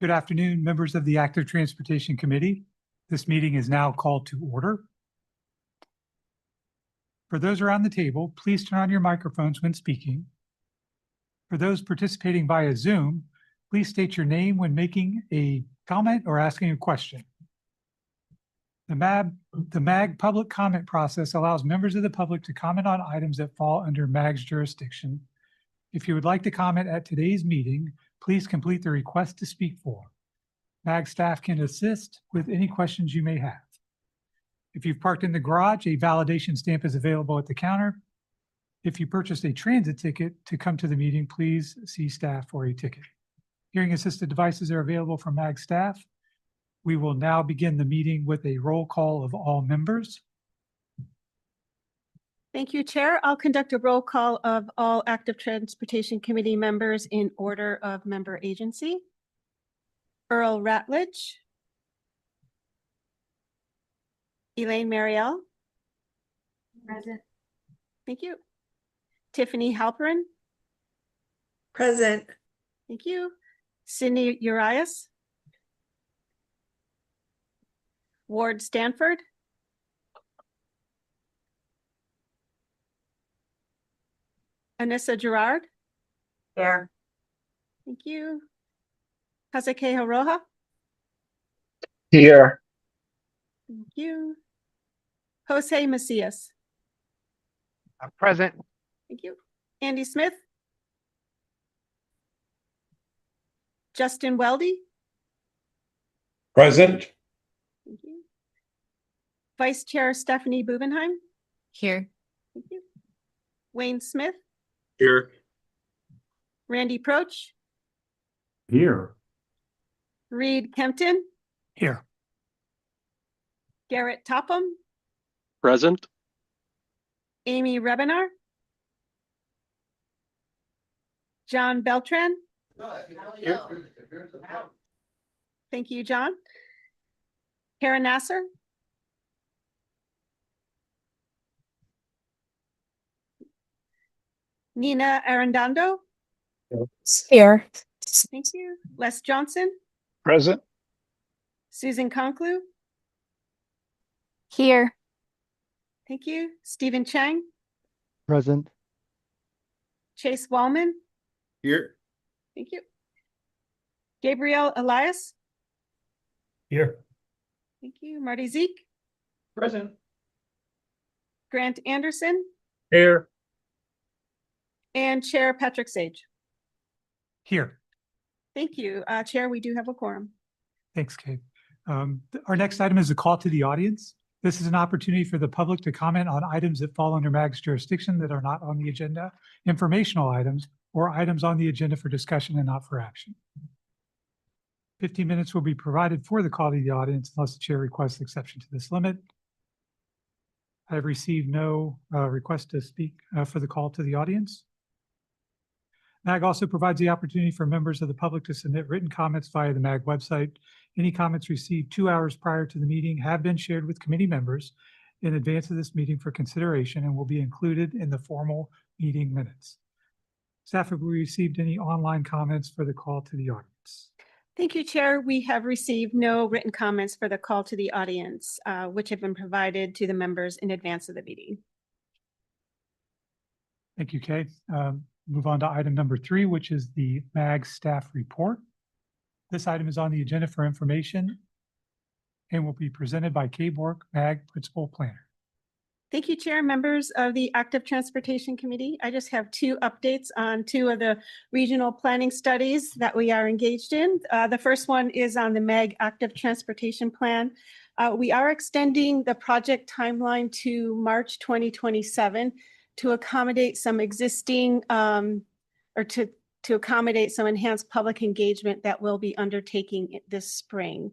Good afternoon, members of the Active Transportation Committee. This meeting is now called to order. For those around the table, please turn on your microphones when speaking. For those participating via Zoom, please state your name when making a comment or asking a question. The MAG public comment process allows members of the public to comment on items that fall under MAG's jurisdiction. If you would like to comment at today's meeting, please complete the request to speak form. MAG staff can assist with any questions you may have. If you've parked in the garage, a validation stamp is available at the counter. If you purchased a transit ticket to come to the meeting, please see staff for a ticket. Hearing assisted devices are available from MAG staff. We will now begin the meeting with a roll call of all members. Thank you, Chair. I'll conduct a roll call of all Active Transportation Committee members in order of member agency. Earl Ratledge. Elaine Marielle. Present. Thank you. Tiffany Halperin. Present. Thank you. Sydney Urias. Ward Stanford. Anissa Gerard. Here. Thank you. Hasekeha Roja. Here. Thank you. Jose Macias. Present. Thank you. Andy Smith. Justin Weldy. Present. Thank you. Vice Chair Stephanie Bubenheim. Here. Thank you. Wayne Smith. Here. Randy Proch. Here. Reed Kempton. Here. Garrett Topham. Present. Amy Rebinar. John Beltran. Thank you, John. Karen Nasser. Nina Arredondo. Here. Thank you. Les Johnson. Present. Susan Conclu. Here. Thank you. Stephen Chang. Present. Chase Wallman. Here. Thank you. Gabriel Elias. Here. Thank you. Marty Zeke. Present. Grant Anderson. Here. And Chair Patrick Sage. Here. Thank you. Chair, we do have a quorum. Thanks, Kate. Our next item is a call to the audience. This is an opportunity for the public to comment on items that fall under MAG's jurisdiction that are not on the agenda, informational items, or items on the agenda for discussion and not for action. 15 minutes will be provided for the call to the audience unless the chair requests exception to this limit. I have received no request to speak for the call to the audience. MAG also provides the opportunity for members of the public to submit written comments via the MAG website. Any comments received 2 hours prior to the meeting have been shared with committee members in advance of this meeting for consideration and will be included in the formal meeting minutes. Staff, have we received any online comments for the call to the audience? Thank you, Chair. We have received no written comments for the call to the audience, which have been provided to the members in advance of the meeting. Thank you, Kay. Move on to item number 3, which is the MAG staff report. This item is on the agenda for information and will be presented by Kay Bork, MAG Principal Planner. Thank you, Chair, members of the Active Transportation Committee. I just have 2 updates on 2 of the regional planning studies that we are engaged in. The first one is on the MAG Active Transportation Plan. We are extending the project timeline to March 2027 to accommodate some existing or to accommodate some enhanced public engagement that we'll be undertaking this spring.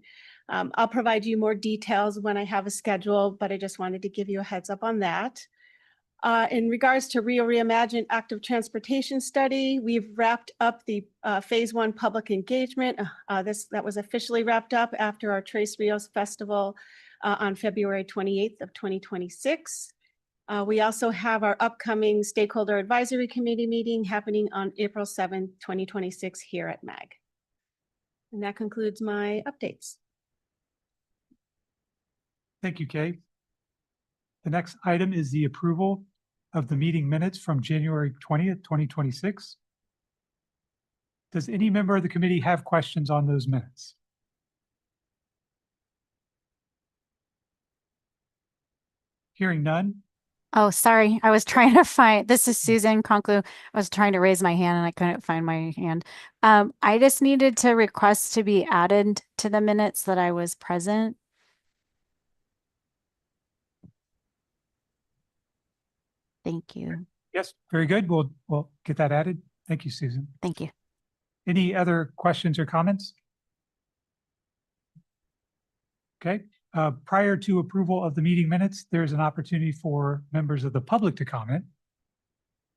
I'll provide you more details when I have a schedule, but I just wanted to give you a heads up on that. In regards to Rio Reimagine Active Transportation Study, we've wrapped up the phase 1 public engagement. That was officially wrapped up after our Tres Rios Festival on February 28th of 2026. We also have our upcoming Stakeholder Advisory Committee meeting happening on April 7th, 2026 here at MAG. And that concludes my updates. Thank you, Kay. The next item is the approval of the meeting minutes from January 20th, 2026. Does any member of the committee have questions on those minutes? Hearing none. Oh, sorry. I was trying to find, this is Susan Conklu. I was trying to raise my hand and I couldn't find my hand. I just needed to request to be added to the minutes that I was present. Thank you. Yes, very good. We'll get that added. Thank you, Susan. Thank you. Any other questions or comments? Okay, prior to approval of the meeting minutes, there's an opportunity for members of the public to comment.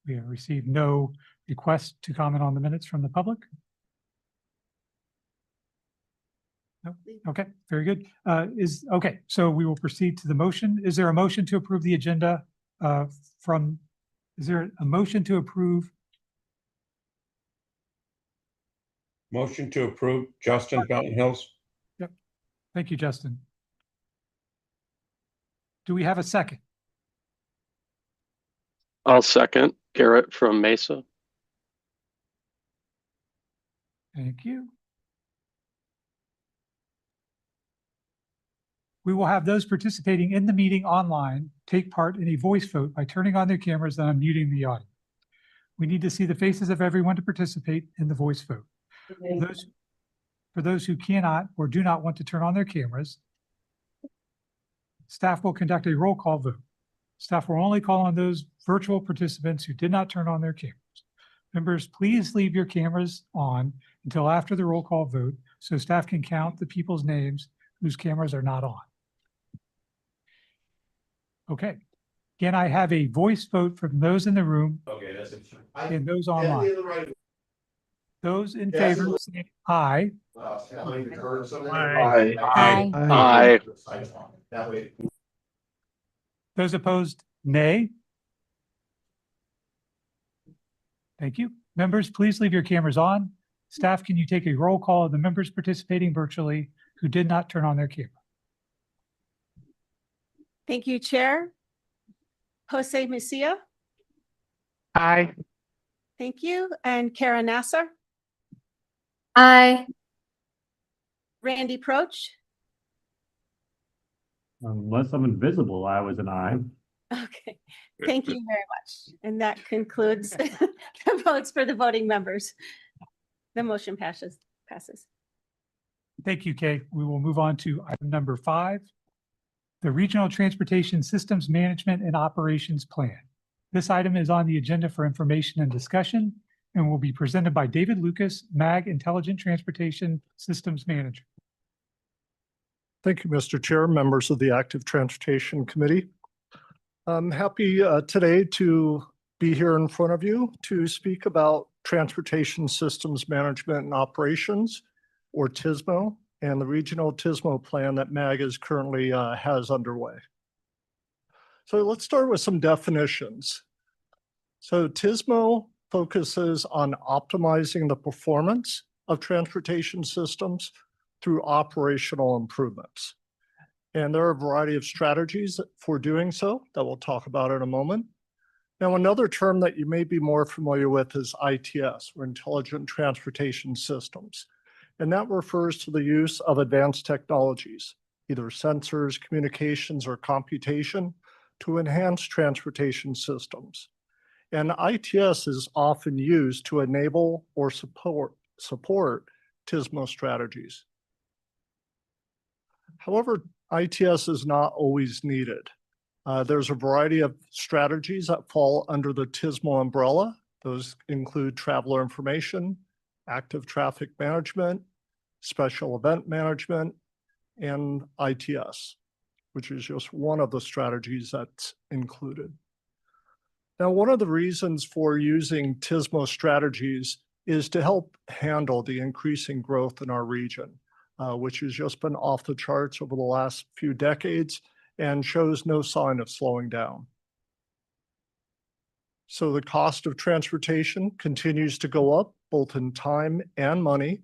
We have received no request to comment on the minutes from the public. No, okay, very good. Okay, so we will proceed to the motion. Is there a motion to approve the agenda is there a motion to approve? Motion to approve, Justin Fountain Hills. Thank you, Justin. Do we have a second? I'll second. Garrett from Mesa. Thank you. We will have those participating in the meeting online take part in a voice vote by turning on their cameras and unmuting the audio. We need to see the faces of everyone to participate in the voice vote. For those who cannot or do not want to turn on their cameras, staff will conduct a roll call vote. Staff will only call on those virtual participants who did not turn on their cameras. Members, please leave your cameras on until after the roll call vote so staff can count the people's names whose cameras are not on. Okay. Again, I have a voice vote from those in the room Okay, that's it. and those online. Those in favor, say aye. Aye. Aye. Aye. Those opposed, nay. Thank you. Members, please leave your cameras on. Staff, can you take a roll call of the members participating virtually who did not turn on their camera? Thank you, Chair. Jose Macia. Aye. Thank you. And Kara Nasser, Aye. Randy Proch. Unless I'm invisible, I was an aye. Okay, thank you very much. And that concludes the votes for the voting members. The motion passes. Thank you, Kay. We will move on to item number 5, the Regional Transportation Systems Management and Operations Plan. This item is on the agenda for information and discussion and will be presented by David Lucas, MAG Intelligent Transportation Systems Manager. Thank you, Mr. Chair, members of the Active Transportation Committee. I'm happy today to be here in front of you to speak about Transportation Systems Management and Operations, or TSMO, and the Regional TSMO Plan that MAG is currently has underway. So let's start with some definitions. So TSMO focuses on optimizing the performance of transportation systems through operational improvements. And there are a variety of strategies for doing so that we'll talk about in a moment. Now, another term that you may be more familiar with is ITS, or Intelligent Transportation Systems. And that refers to the use of advanced technologies, either sensors, communications, or computation, to enhance transportation systems. And ITS is often used to enable or support TSMO strategies. However, ITS is not always needed. There's a variety of strategies that fall under the TSMO umbrella. Those include traveler information, active traffic management, special event management, and ITS, which is just one of the strategies that's included. Now, one of the reasons for using TSMO strategies is to help handle the increasing growth in our region, which has just been off the charts over the last few decades and shows no sign of slowing down. So the cost of transportation continues to go up, both in time and money.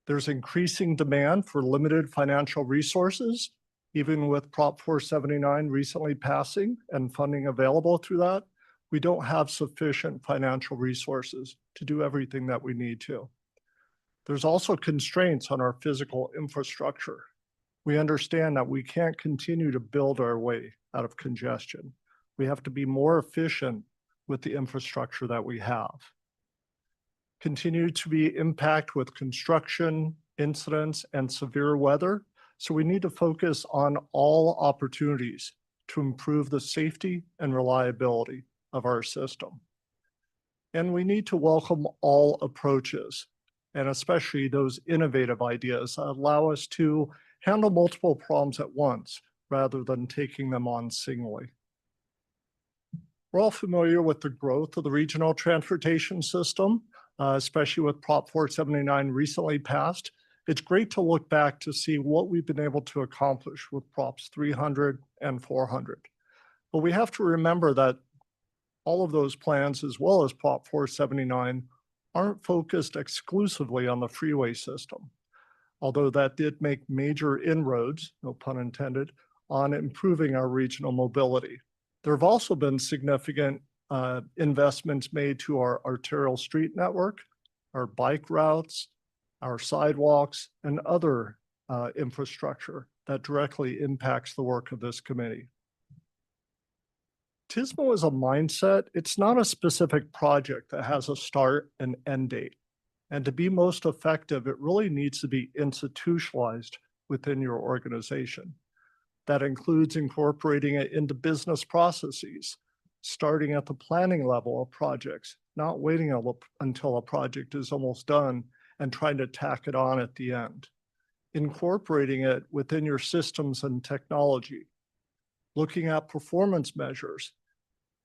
There's increasing demand for limited financial resources, even with Prop 479 recently passing and funding available through that. We don't have sufficient financial resources to do everything that we need to. There's also constraints on our physical infrastructure. We understand that we can't continue to build our way out of congestion. We have to be more efficient with the infrastructure that we have. Continue to be impacted with construction, incidents, and severe weather. So we need to focus on all opportunities to improve the safety and reliability of our system. And we need to welcome all approaches, and especially those innovative ideas that allow us to handle multiple problems at once rather than taking them on singly. We're all familiar with the growth of the regional transportation system, especially with Prop 479 recently passed. It's great to look back to see what we've been able to accomplish with Props 300 and 400. But we have to remember that all of those plans, as well as Prop 479, aren't focused exclusively on the freeway system, although that did make major inroads, no pun intended, on improving our regional mobility. There have also been significant investments made to our arterial street network, our bike routes, our sidewalks, and other infrastructure that directly impacts the work of this committee. TSMO is a mindset. It's not a specific project that has a start and end date. And to be most effective, it really needs to be institutionalized within your organization. That includes incorporating it into business processes, starting at the planning level of projects, not waiting until a project is almost done and trying to tack it on at the end. Incorporating it within your systems and technology, looking at performance measures,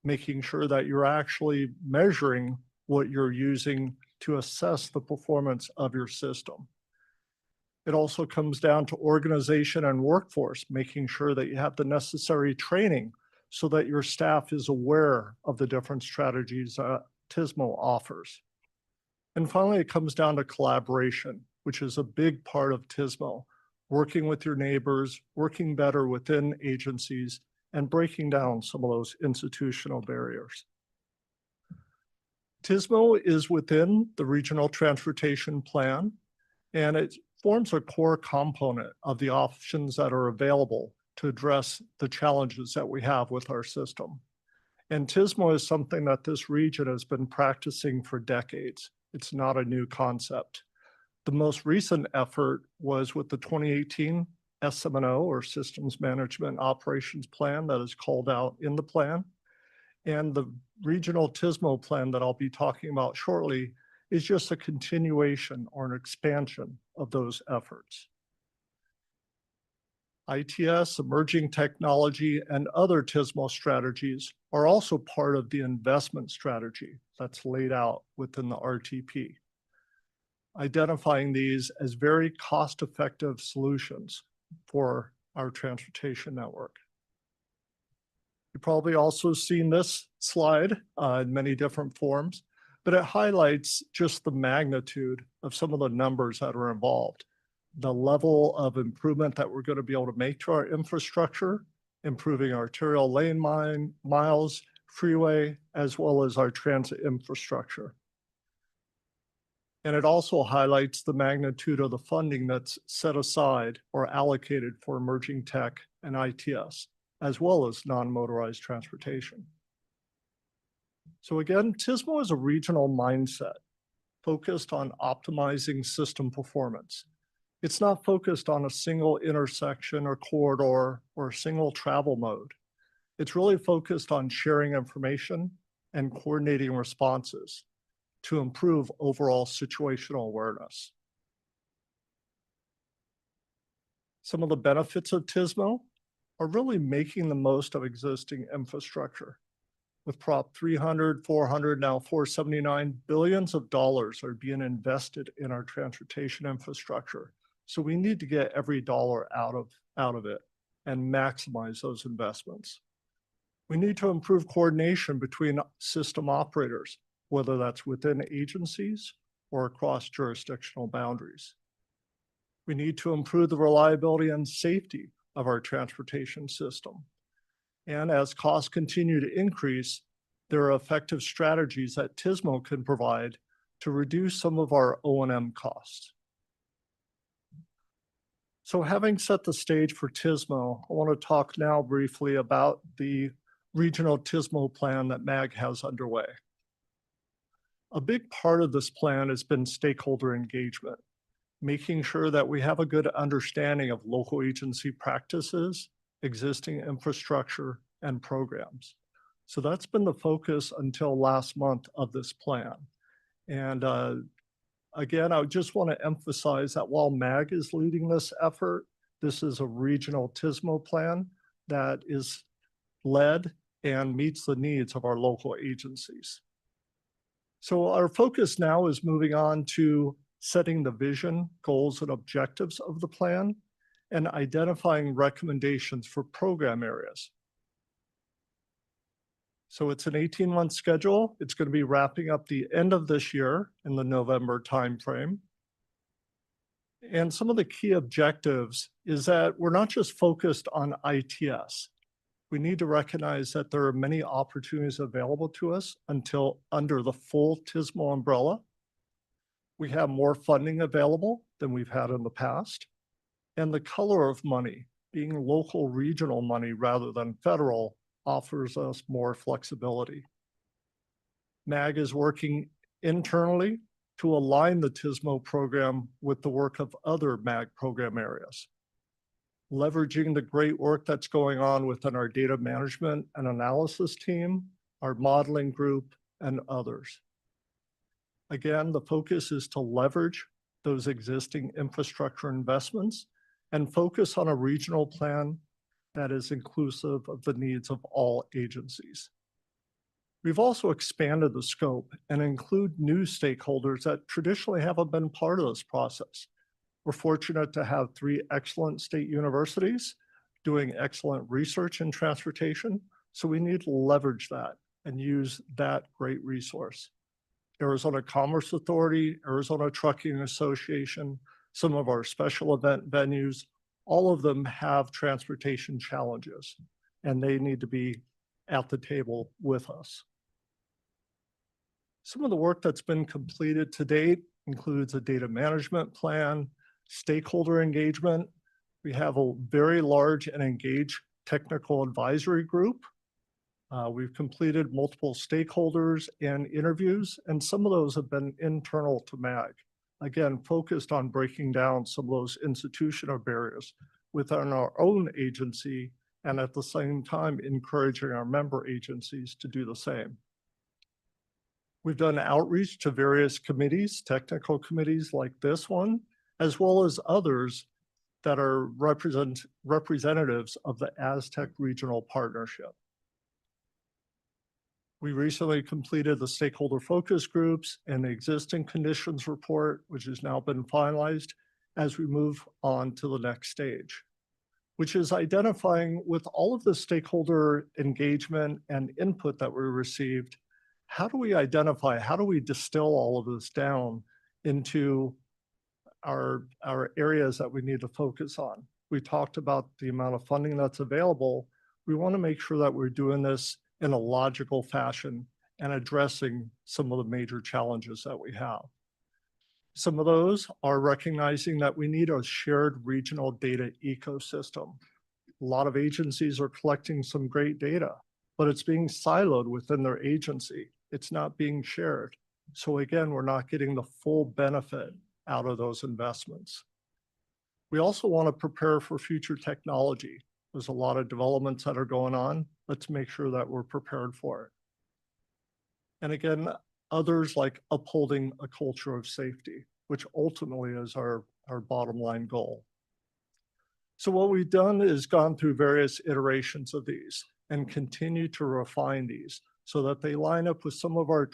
making sure that you're actually measuring what you're using to assess the performance of your system. It also comes down to organization and workforce, making sure that you have the necessary training so that your staff is aware of the different strategies TSMO offers. And finally, it comes down to collaboration, which is a big part of TSMO, working with your neighbors, working better within agencies, and breaking down some of those institutional barriers. TSMO is within the Regional Transportation Plan, and it forms a core component of the options that are available to address the challenges that we have with our system. And TSMO is something that this region has been practicing for decades. It's not a new concept. The most recent effort was with the 2018 SMO, or Systems Management Operations Plan, that is called out in the plan. And the regional TSMO plan that I'll be talking about shortly is just a continuation or an expansion of those efforts. ITS, emerging technology, and other TSMO strategies are also part of the investment strategy that's laid out within the RTP, identifying these as very cost-effective solutions for our transportation network. You've probably also seen this slide in many different forms, but it highlights just the magnitude of some of the numbers that are involved, the level of improvement that we're going to be able to make to our infrastructure, improving arterial lane miles, freeway, as well as our transit infrastructure. And it also highlights the magnitude of the funding that's set aside or allocated for emerging tech and ITS, as well as non-motorized transportation. So again, TSMO is a regional mindset focused on optimizing system performance. It's not focused on a single intersection or corridor or a single travel mode. It's really focused on sharing information and coordinating responses to improve overall situational awareness. Some of the benefits of TSMO are really making the most of existing infrastructure. With Prop 300, 400, now 479, billions of dollars are being invested in our transportation infrastructure. So we need to get every dollar out of it and maximize those investments. We need to improve coordination between system operators, whether that's within agencies or across jurisdictional boundaries. We need to improve the reliability and safety of our transportation system. And as costs continue to increase, there are effective strategies that TISMO can provide to reduce some of our O&M costs. So having set the stage for TISMO, I want to talk now briefly about the regional TISMO plan that MAG has underway. A big part of this plan has been stakeholder engagement, making sure that we have a good understanding of local agency practices, existing infrastructure, and programs. So that's been the focus until last month of this plan. And again, I just want to emphasize that while MAG is leading this effort, this is a regional TISMO plan that is led and meets the needs of our local agencies. So our focus now is moving on to setting the vision, goals, and objectives of the plan and identifying recommendations for program areas. So it's an 18-month schedule. It's going to be wrapping up the end of this year in the November timeframe. And some of the key objectives is that we're not just focused on ITS. We need to recognize that there are many opportunities available to us until under the full TISMO umbrella. We have more funding available than we've had in the past. And the color of money, being local regional money rather than federal, offers us more flexibility. MAG is working internally to align the TISMO program with the work of other MAG program areas, leveraging the great work that's going on within our data management and analysis team, our modeling group, and others. Again, the focus is to leverage those existing infrastructure investments and focus on a regional plan that is inclusive of the needs of all agencies. We've also expanded the scope and include new stakeholders that traditionally haven't been part of this process. We're fortunate to have 3 excellent state universities doing excellent research in transportation, so we need to leverage that and use that great resource. Arizona Commerce Authority, Arizona Trucking Association, some of our special event venues, all of them have transportation challenges, and they need to be at the table with us. Some of the work that's been completed to date includes a data management plan, stakeholder engagement. We have a very large and engaged technical advisory group. We've completed multiple stakeholders and interviews, and some of those have been internal to MAG. Again, focused on breaking down some of those institutional barriers within our own agency, and at the same time, encouraging our member agencies to do the same. We've done outreach to various committees, technical committees like this one, as well as others that are representatives of the Aztec Regional Partnership. We recently completed the stakeholder focus groups and the existing conditions report, which has now been finalized as we move on to the next stage, which is identifying with all of the stakeholder engagement and input that we received, how do we identify, how do we distill all of this down into our areas that we need to focus on? We talked about the amount of funding that's available. We want to make sure that we're doing this in a logical fashion and addressing some of the major challenges that we have. Some of those are recognizing that we need a shared regional data ecosystem. A lot of agencies are collecting some great data, but it's being siloed within their agency. It's not being shared. So again, we're not getting the full benefit out of those investments. We also want to prepare for future technology. There's a lot of developments that are going on. Let's make sure that we're prepared for it. And again, others like upholding a culture of safety, which ultimately is our bottom line goal. So what we've done is gone through various iterations of these and continue to refine these so that they line up with some of our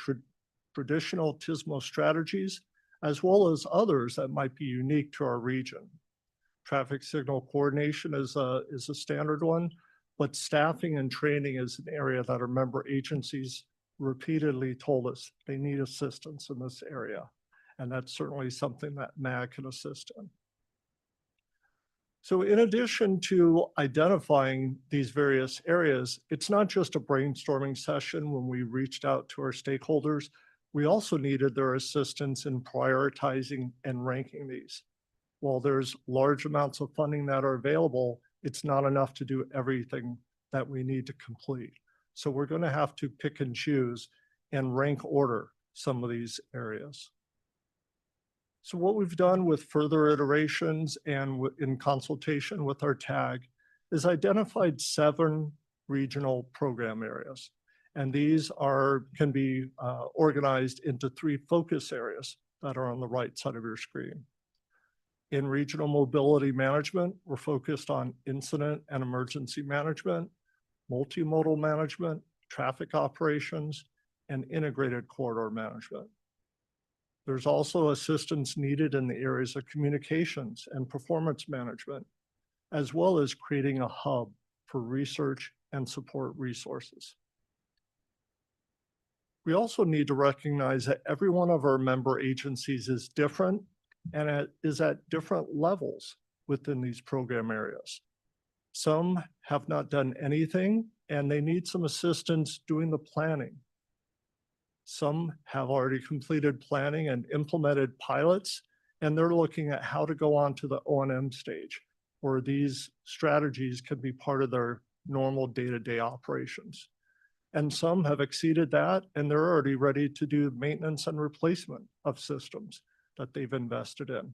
traditional TISMO strategies, as well as others that might be unique to our region. Traffic signal coordination is a standard one, but staffing and training is an area that our member agencies repeatedly told us they need assistance in this area. And that's certainly something that MAG can assist in. So in addition to identifying these various areas, it's not just a brainstorming session when we reached out to our stakeholders. We also needed their assistance in prioritizing and ranking these. While there's large amounts of funding that are available, it's not enough to do everything that we need to complete. So we're going to have to pick and choose and rank order some of these areas. So what we've done with further iterations and in consultation with our TAG is identified 7 regional program areas. And these can be organized into 3 focus areas that are on the right side of your screen. In regional mobility management, we're focused on incident and emergency management, multimodal management, traffic operations, and integrated corridor management. There's also assistance needed in the areas of communications and performance management, as well as creating a hub for research and support resources. We also need to recognize that every one of our member agencies is different and is at different levels within these program areas. Some have not done anything and they need some assistance doing the planning. Some have already completed planning and implemented pilots, and they're looking at how to go on to the O&M stage, where these strategies can be part of their normal day-to-day operations. And some have exceeded that, and they're already ready to do maintenance and replacement of systems that they've invested in.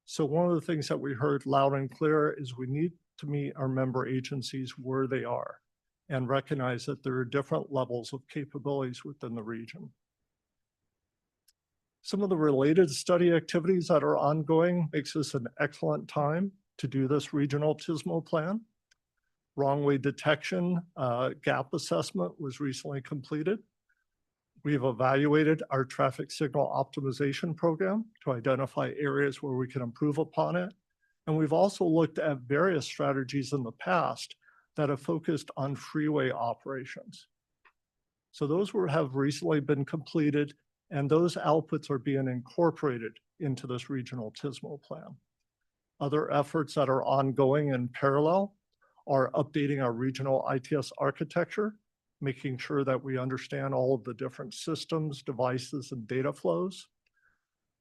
So one of the things that we heard loud and clear is we need to meet our member agencies where they are and recognize that there are different levels of capabilities within the region. Some of the related study activities that are ongoing makes this an excellent time to do this regional TISMO plan. Wrong way detection gap assessment was recently completed. We've evaluated our traffic signal optimization program to identify areas where we can improve upon it. And we've also looked at various strategies in the past that have focused on freeway operations. So those have recently been completed, and those outputs are being incorporated into this regional TISMO plan. Other efforts that are ongoing in parallel are updating our regional ITS architecture, making sure that we understand all of the different systems, devices, and data flows,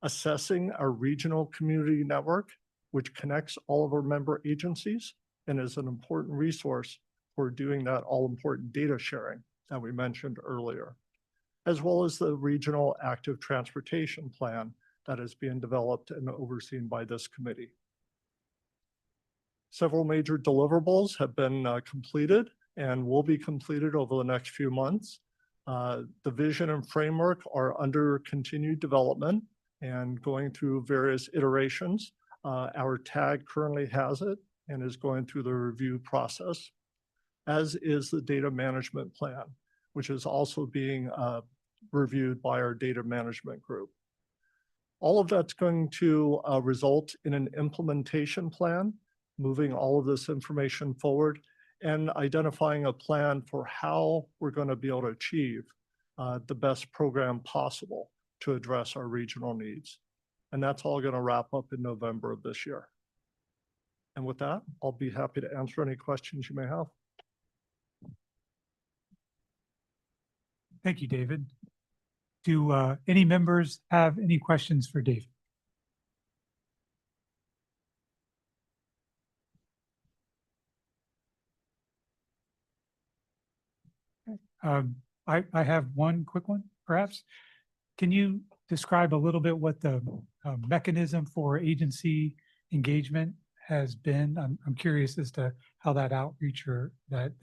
assessing our regional community network, which connects all of our member agencies and is an important resource for doing that all-important data sharing that we mentioned earlier, as well as the regional active transportation plan that is being developed and overseen by this committee. Several major deliverables have been completed and will be completed over the next few months. The vision and framework are under continued development and going through various iterations. Our TAG currently has it and is going through the review process, as is the data management plan, which is also being reviewed by our data management group. All of that's going to result in an implementation plan, moving all of this information forward and identifying a plan for how we're going to be able to achieve the best program possible to address our regional needs. And that's all going to wrap up in November of this year. And with that, I'll be happy to answer any questions you may have. Thank you, David. Do any members have any questions for David? I have one quick one, perhaps. Can you describe a little bit what the mechanism for agency engagement has been? I'm curious as to how that outreach or that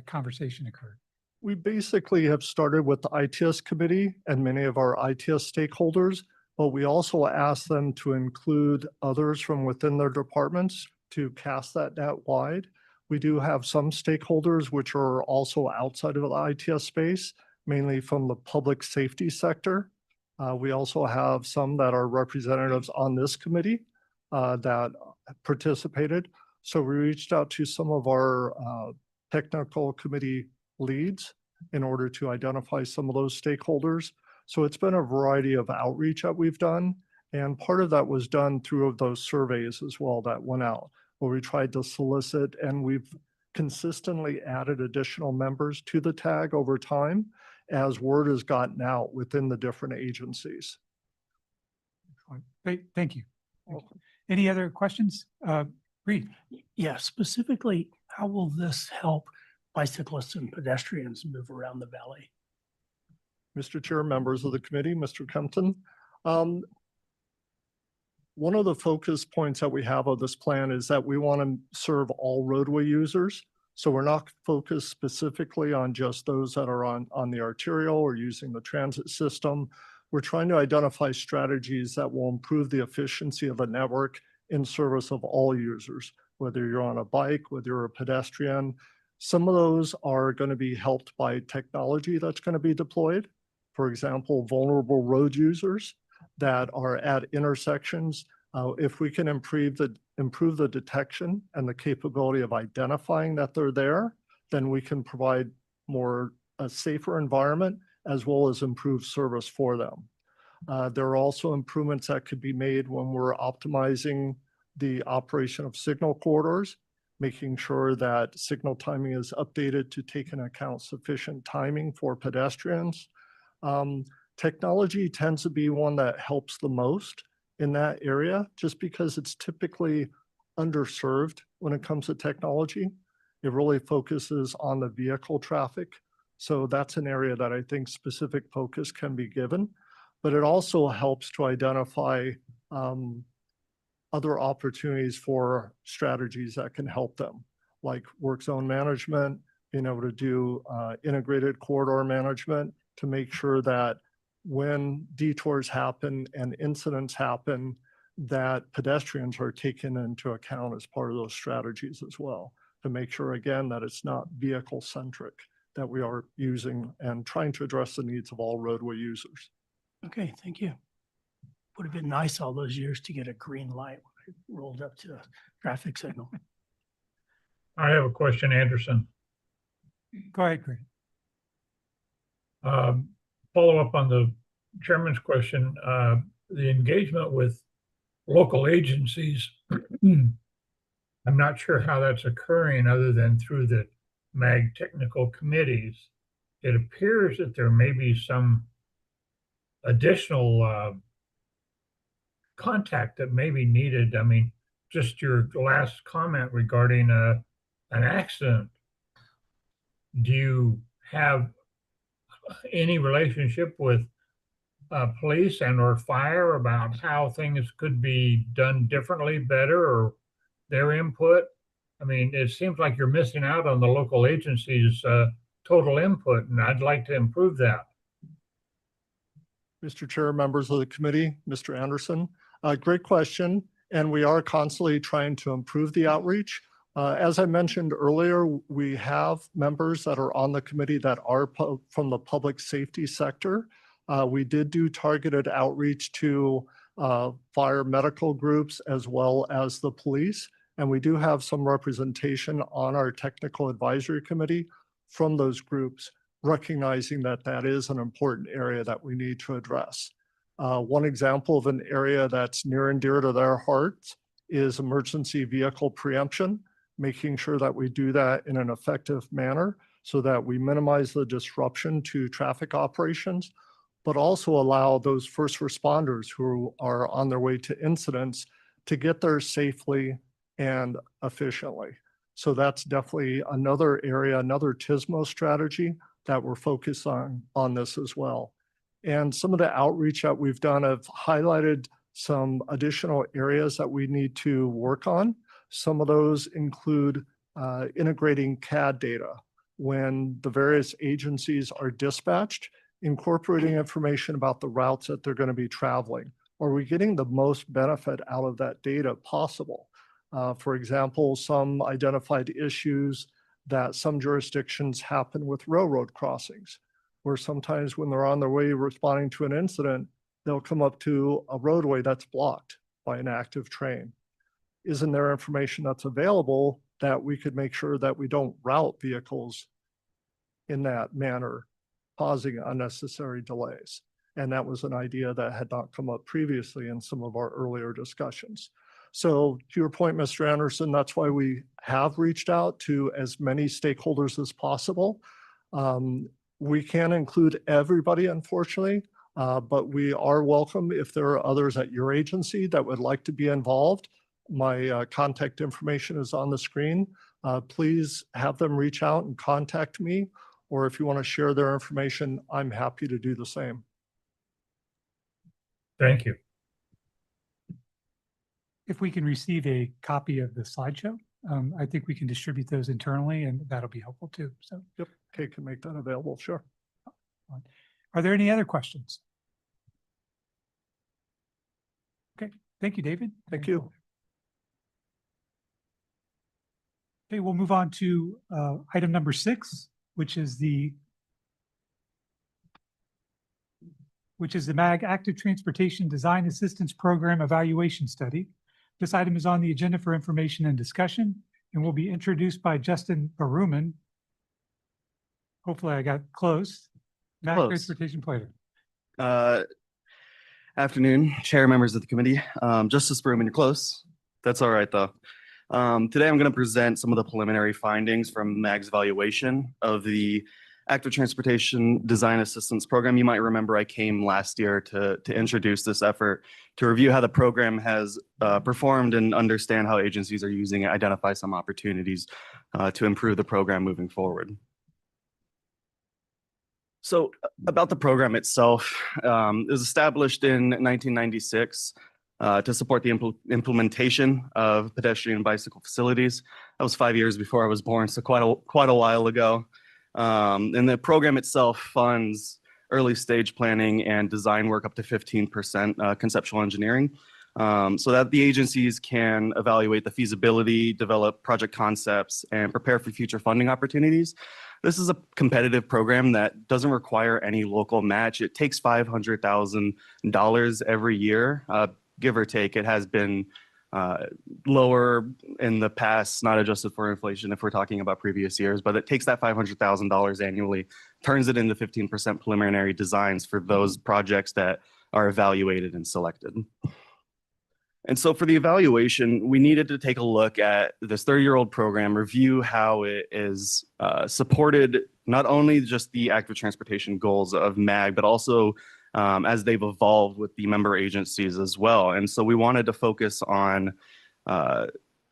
conversation occurred. We basically have started with the ITS committee and many of our ITS stakeholders, but we also ask them to include others from within their departments to cast that net wide. We do have some stakeholders which are also outside of the ITS space, mainly from the public safety sector. We also have some that are representatives on this committee that participated. So we reached out to some of our technical committee leads in order to identify some of those stakeholders. So it's been a variety of outreach that we've done. And part of that was done through those surveys as well that went out, where we tried to solicit, and we've consistently added additional members to the tag over time as word has gotten out within the different agencies. Great, thank you. Any other questions? Reed? Yeah, specifically, how will this help bicyclists and pedestrians move around the valley? Mr. Chair, members of the committee, Mr. Kempton. One of the focus points that we have of this plan is that we want to serve all roadway users. So we're not focused specifically on just those that are on the arterial or using the transit system. We're trying to identify strategies that will improve the efficiency of the network in service of all users, whether you're on a bike, whether you're a pedestrian. Some of those are going to be helped by technology that's going to be deployed. For example, vulnerable road users that are at intersections. If we can improve the detection and the capability of identifying that they're there, then we can provide a safer environment as well as improved service for them. There are also improvements that could be made when we're optimizing the operation of signal corridors, making sure that signal timing is updated to take into account sufficient timing for pedestrians. Technology tends to be one that helps the most in that area, just because it's typically underserved when it comes to technology. It really focuses on the vehicle traffic. So that's an area that I think specific focus can be given, but it also helps to identify other opportunities for strategies that can help them, like work zone management, being able to do integrated corridor management to make sure that when detours happen and incidents happen, that pedestrians are taken into account as part of those strategies as well, to make sure, again, that it's not vehicle centric, that we are using and trying to address the needs of all roadway users. Okay, thank you. Would have been nice all those years to get a green light when I rolled up to a traffic signal. I have a question, Anderson. Go ahead, Greg. Follow up on the chairman's question, the engagement with local agencies. I'm not sure how that's occurring other than through the MAG technical committees. It appears that there may be some additional contact that may be needed. I mean, just your last comment regarding an accident. Do you have any relationship with police and or fire about how things could be done differently, better, or their input? I mean, it seems like you're missing out on the local agencies' total input, and I'd like to improve that. Mr. Chair, members of the committee, Mr. Anderson, great question. And we are constantly trying to improve the outreach. As I mentioned earlier, we have members that are on the committee that are from the public safety sector. We did do targeted outreach to fire medical groups as well as the police. And we do have some representation on our technical advisory committee from those groups, recognizing that that is an important area that we need to address. One example of an area that's near and dear to their hearts is emergency vehicle preemption, making sure that we do that in an effective manner so that we minimize the disruption to traffic operations, but also allow those first responders who are on their way to incidents to get there safely and efficiently. So that's definitely another area, another TSMO strategy that we're focused on this as well. And some of the outreach that we've done have highlighted some additional areas that we need to work on. Some of those include integrating CAD data when the various agencies are dispatched, incorporating information about the routes that they're going to be traveling. Are we getting the most benefit out of that data possible? For example, some identified issues that some jurisdictions happen with railroad crossings, where sometimes when they're on their way responding to an incident, they'll come up to a roadway that's blocked by an active train. Isn't there information that's available that we could make sure that we don't route vehicles in that manner, causing unnecessary delays? And that was an idea that had not come up previously in some of our earlier discussions. So to your point, Mr. Anderson, that's why we have reached out to as many stakeholders as possible. We can't include everybody, unfortunately, but we are welcome if there are others at your agency that would like to be involved. My contact information is on the screen. Please have them reach out and contact me, or if you want to share their information, I'm happy to do the same. Thank you. If we can receive a copy of the slideshow, I think we can distribute those internally and that'll be helpful too. So, Yep, Kate can make that available, sure. are there any other questions? Okay, thank you, David. Thank you. Okay, we'll move on to item number 6, which is the MAG Active Transportation Design Assistance Program Evaluation Study. This item is on the agenda for information and discussion and will be introduced by Justin Baruman. Hopefully I got close. MAG Close. Transportation Planner. Afternoon, chair, members of the committee. Justice Berman, you're close. That's all right, though. Today, I'm going to present some of the preliminary findings from MAG's evaluation of the Active Transportation Design Assistance Program. You might remember I came last year to introduce this effort to review how the program has performed and understand how agencies are using it, identify some opportunities to improve the program moving forward. So about the program itself, it was established in 1996 to support the implementation of pedestrian and bicycle facilities. That was 5 years before I was born, so quite a while ago. And the program itself funds early stage planning and design work up to 15% conceptual engineering, so that the agencies can evaluate the feasibility, develop project concepts, and prepare for future funding opportunities. This is a competitive program that doesn't require any local match. It takes $500,000 every year, give or take. It has been lower in the past, not adjusted for inflation if we're talking about previous years, but it takes that $500,000 annually, turns it into 15% preliminary designs for those projects that are evaluated and selected. And so for the evaluation, we needed to take a look at this 30-year-old program, review how it is supported, not only just the active transportation goals of MAG, but also as they've evolved with the member agencies as well. And so we wanted to focus on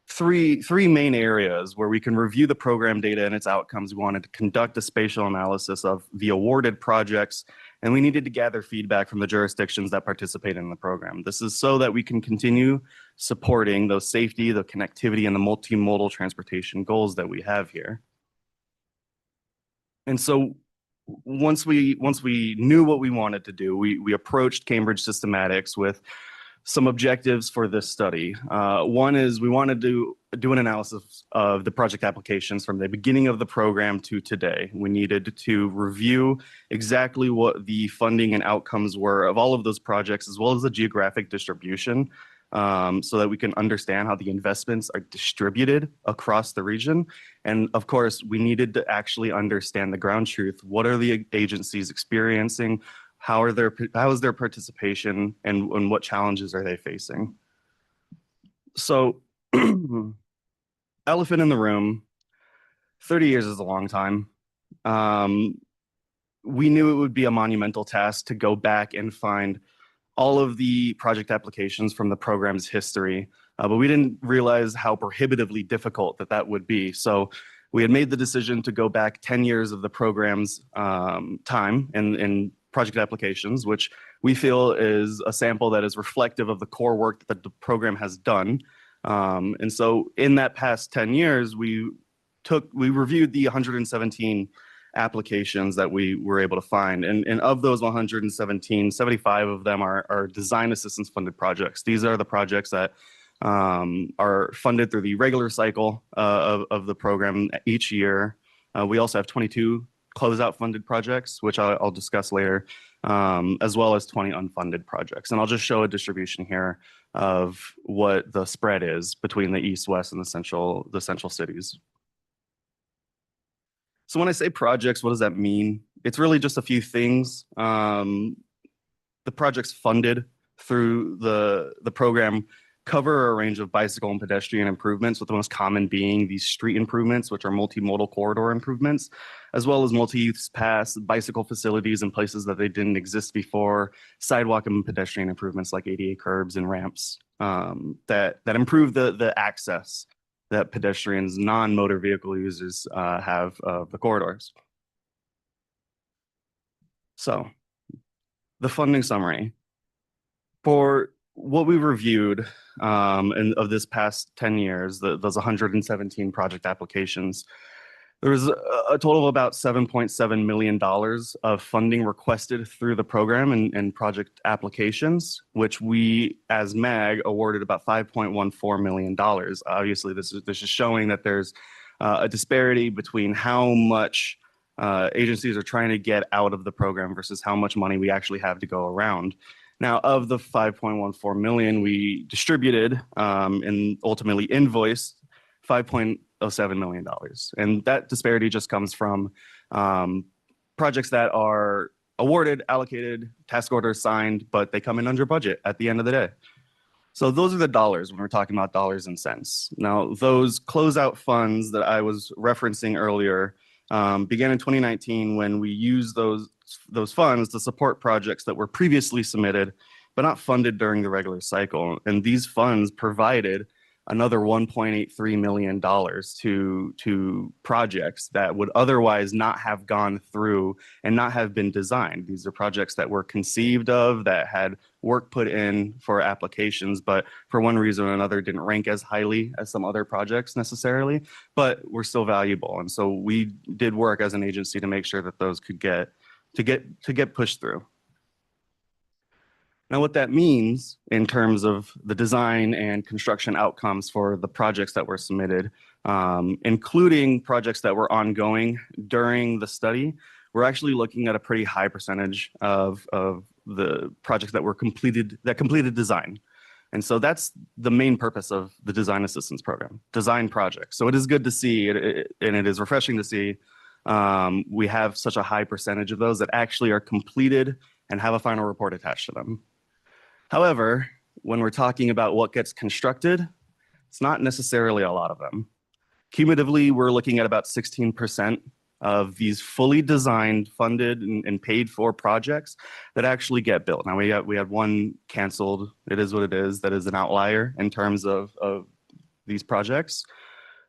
three main areas where we can review the program data and its outcomes. We wanted to conduct a spatial analysis of the awarded projects, and we needed to gather feedback from the jurisdictions that participate in the program. This is so that we can continue supporting those safety, the connectivity, and the multimodal transportation goals that we have here. And so once we knew what we wanted to do, we approached Cambridge Systematics with some objectives for this study. One is we wanted to do an analysis of the project applications from the beginning of the program to today. We needed to review exactly what the funding and outcomes were of all of those projects, as well as the geographic distribution, so that we can understand how the investments are distributed across the region. And of course, we needed to actually understand the ground truth. What are the agencies experiencing? How is their participation, and what challenges are they facing? So, elephant in the room, 30 years is a long time. We knew it would be a monumental task to go back and find all of the project applications from the program's history, but we didn't realize how prohibitively difficult that would be. So we had made the decision to go back 10 years of the program's time and project applications, which we feel is a sample that is reflective of the core work that the program has done. And so in that past 10 years, we reviewed the 117 applications that we were able to find. And of those 117, 75 of them are design assistance funded projects. These are the projects that are funded through the regular cycle of the program each year. We also have 22 closeout funded projects, which I'll discuss later, as well as 20 unfunded projects. And I'll just show a distribution here of what the spread is between the east, west, and the central cities. So when I say projects, what does that mean? It's really just a few things. the projects funded through the program cover a range of bicycle and pedestrian improvements, with the most common being these street improvements, which are multimodal corridor improvements, as well as multi-use paths, bicycle facilities in places that they didn't exist before, sidewalk and pedestrian improvements like ADA curbs and ramps that improve the access that pedestrians, non-motor vehicle users have of the corridors. So the funding summary. For what we reviewed of this past 10 years, those 117 project applications, there was a total of about $7.7 million of funding requested through the program and project applications, which we, as MAG, awarded about $5.14 million. Obviously, this is showing that there's a disparity between how much agencies are trying to get out of the program versus how much money we actually have to go around. Now, of the 5.14 million, we distributed and ultimately invoiced $5.07 million. And that disparity just comes from projects that are awarded, allocated, task orders signed, but they come in under budget at the end of the day. So those are the dollars when we're talking about dollars and cents. Now, those closeout funds that I was referencing earlier began in 2019 when we used those funds to support projects that were previously submitted but not funded during the regular cycle. And these funds provided another $1.83 million to projects that would otherwise not have gone through and not have been designed. These are projects that were conceived of, that had work put in for applications, but for one reason or another didn't rank as highly as some other projects necessarily, but were still valuable. And so we did work as an agency to make sure that those could get pushed through. Now, what that means in terms of the design and construction outcomes for the projects that were submitted, including projects that were ongoing during the study, we're actually looking at a pretty high percentage of the projects that completed design. And so that's the main purpose of the design assistance program, design projects. So it is good to see, and it is refreshing to see we have such a high percentage of those that actually are completed and have a final report attached to them. However, when we're talking about what gets constructed, it's not necessarily a lot of them. Cumulatively, we're looking at about 16% of these fully designed, funded, and paid for projects that actually get built. Now, we had one canceled. It is what it is. That is an outlier in terms of these projects.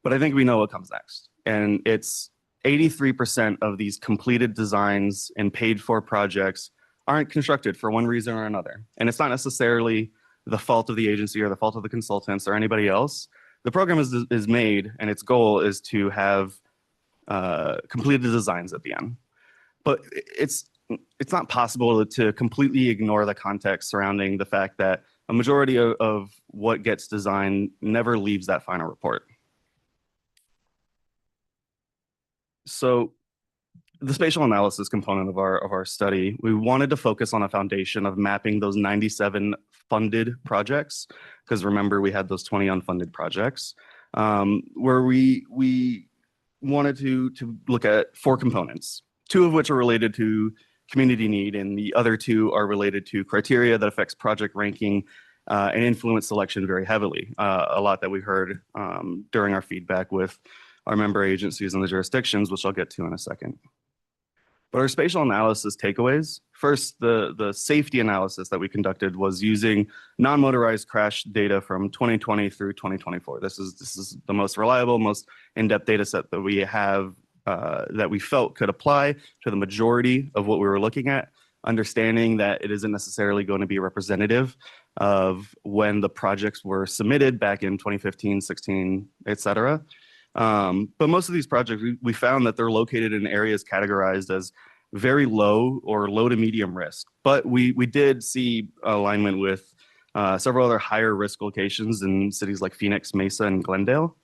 But I think we know what comes next. And it's 83% of these completed designs and paid for projects aren't constructed for one reason or another. And it's not necessarily the fault of the agency or the fault of the consultants or anybody else. The program is made, and its goal is to have completed designs at the end. But it's not possible to completely ignore the context surrounding the fact that a majority of what gets designed never leaves that final report. So the spatial analysis component of our study, we wanted to focus on a foundation of mapping those 97 funded projects, because remember, we had those 20 unfunded projects, where we wanted to look at 4 components, 2 of which are related to community need, and the other 2 are related to criteria that affects project ranking and influence selection very heavily. A lot that we heard during our feedback with our member agencies and the jurisdictions, which I'll get to in a second. But our spatial analysis takeaways, first, the safety analysis that we conducted was using non-motorized crash data from 2020 through 2024. This is the most reliable, most in-depth data set that we have that we felt could apply to the majority of what we were looking at, understanding that it isn't necessarily going to be representative of when the projects were submitted back in 2015, 16, et cetera. But most of these projects, we found that they're located in areas categorized as very low or low to medium risk. But we did see alignment with several other higher risk locations in cities like Phoenix, Mesa, and Glendale.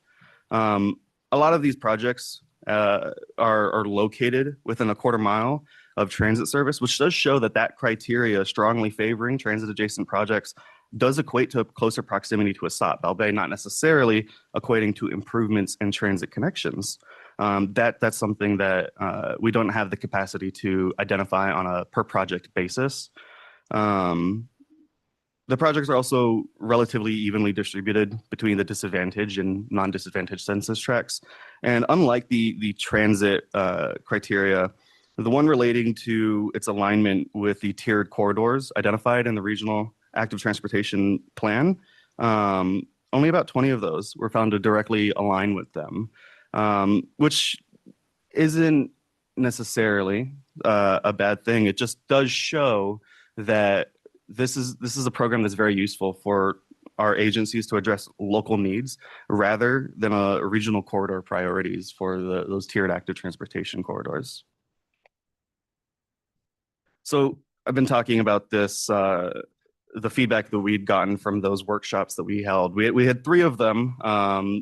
A lot of these projects are located within a quarter mile of transit service, which does show that criteria strongly favoring transit adjacent projects does equate to a closer proximity to a stop, albeit not necessarily equating to improvements in transit connections. That's something that we don't have the capacity to identify on a per project basis. The projects are also relatively evenly distributed between the disadvantaged and non-disadvantaged census tracts. And unlike the transit criteria, the one relating to its alignment with the tiered corridors identified in the regional active transportation plan, only about 20 of those were found to directly align with them, which isn't necessarily a bad thing. It just does show that this is a program that's very useful for our agencies to address local needs rather than a regional corridor priorities for those tiered active transportation corridors. So I've been talking about this, the feedback that we'd gotten from those workshops that we held. We had 3 of them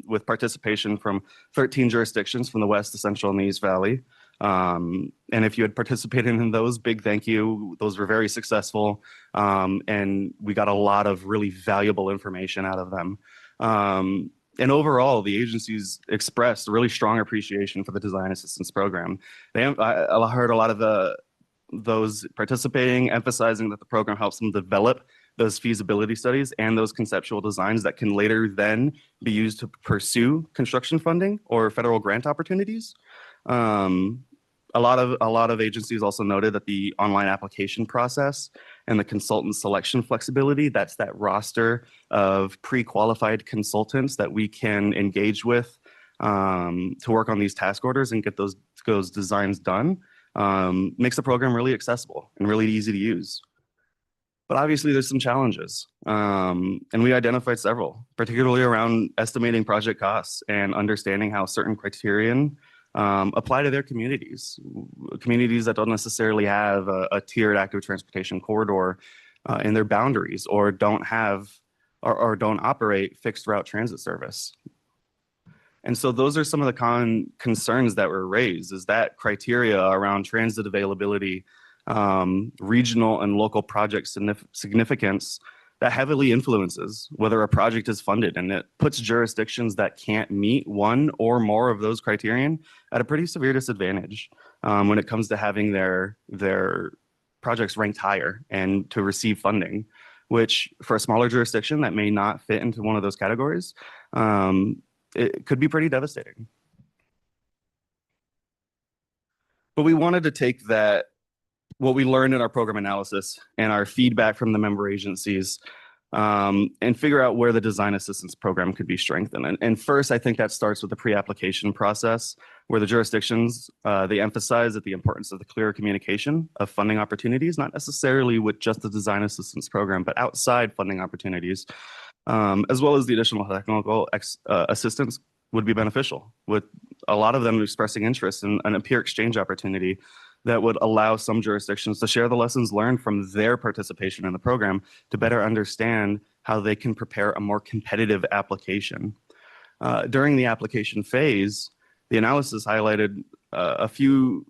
with participation from 13 jurisdictions from the West, the Central, and the East Valley. And if you had participated in those, big thank you. Those were very successful. And we got a lot of really valuable information out of them. And overall, the agencies expressed a really strong appreciation for the design assistance program. I heard a lot of those participating emphasizing that the program helps them develop those feasibility studies and those conceptual designs that can later then be used to pursue construction funding or federal grant opportunities. A lot of agencies also noted that the online application process and the consultant selection flexibility, that's that roster of pre-qualified consultants that we can engage with to work on these task orders and get those designs done, makes the program really accessible and really easy to use. But obviously there's some challenges, and we identified several, particularly around estimating project costs and understanding how certain criterion apply to their communities that don't necessarily have a tiered active transportation corridor in their boundaries or don't have or don't operate fixed route transit service. And so those are some of the common concerns that were raised, is that criteria around transit availability, regional and local project significance that heavily influences whether a project is funded, and it puts jurisdictions that can't meet one or more of those criterion at a pretty severe disadvantage when it comes to having their projects ranked higher and to receive funding, which for a smaller jurisdiction that may not fit into one of those categories, it could be pretty devastating. But we wanted to take what we learned in our program analysis and our feedback from the member agencies and figure out where the design assistance program could be strengthened. And first, I think that starts with the pre-application process, where the jurisdictions, they emphasize that the importance of the clear communication of funding opportunities, not necessarily with just the design assistance program, but outside funding opportunities, as well as the additional technical assistance would be beneficial, with a lot of them expressing interest in a peer exchange opportunity that would allow some jurisdictions to share the lessons learned from their participation in the program to better understand how they can prepare a more competitive application. During the application phase, the analysis highlighted a few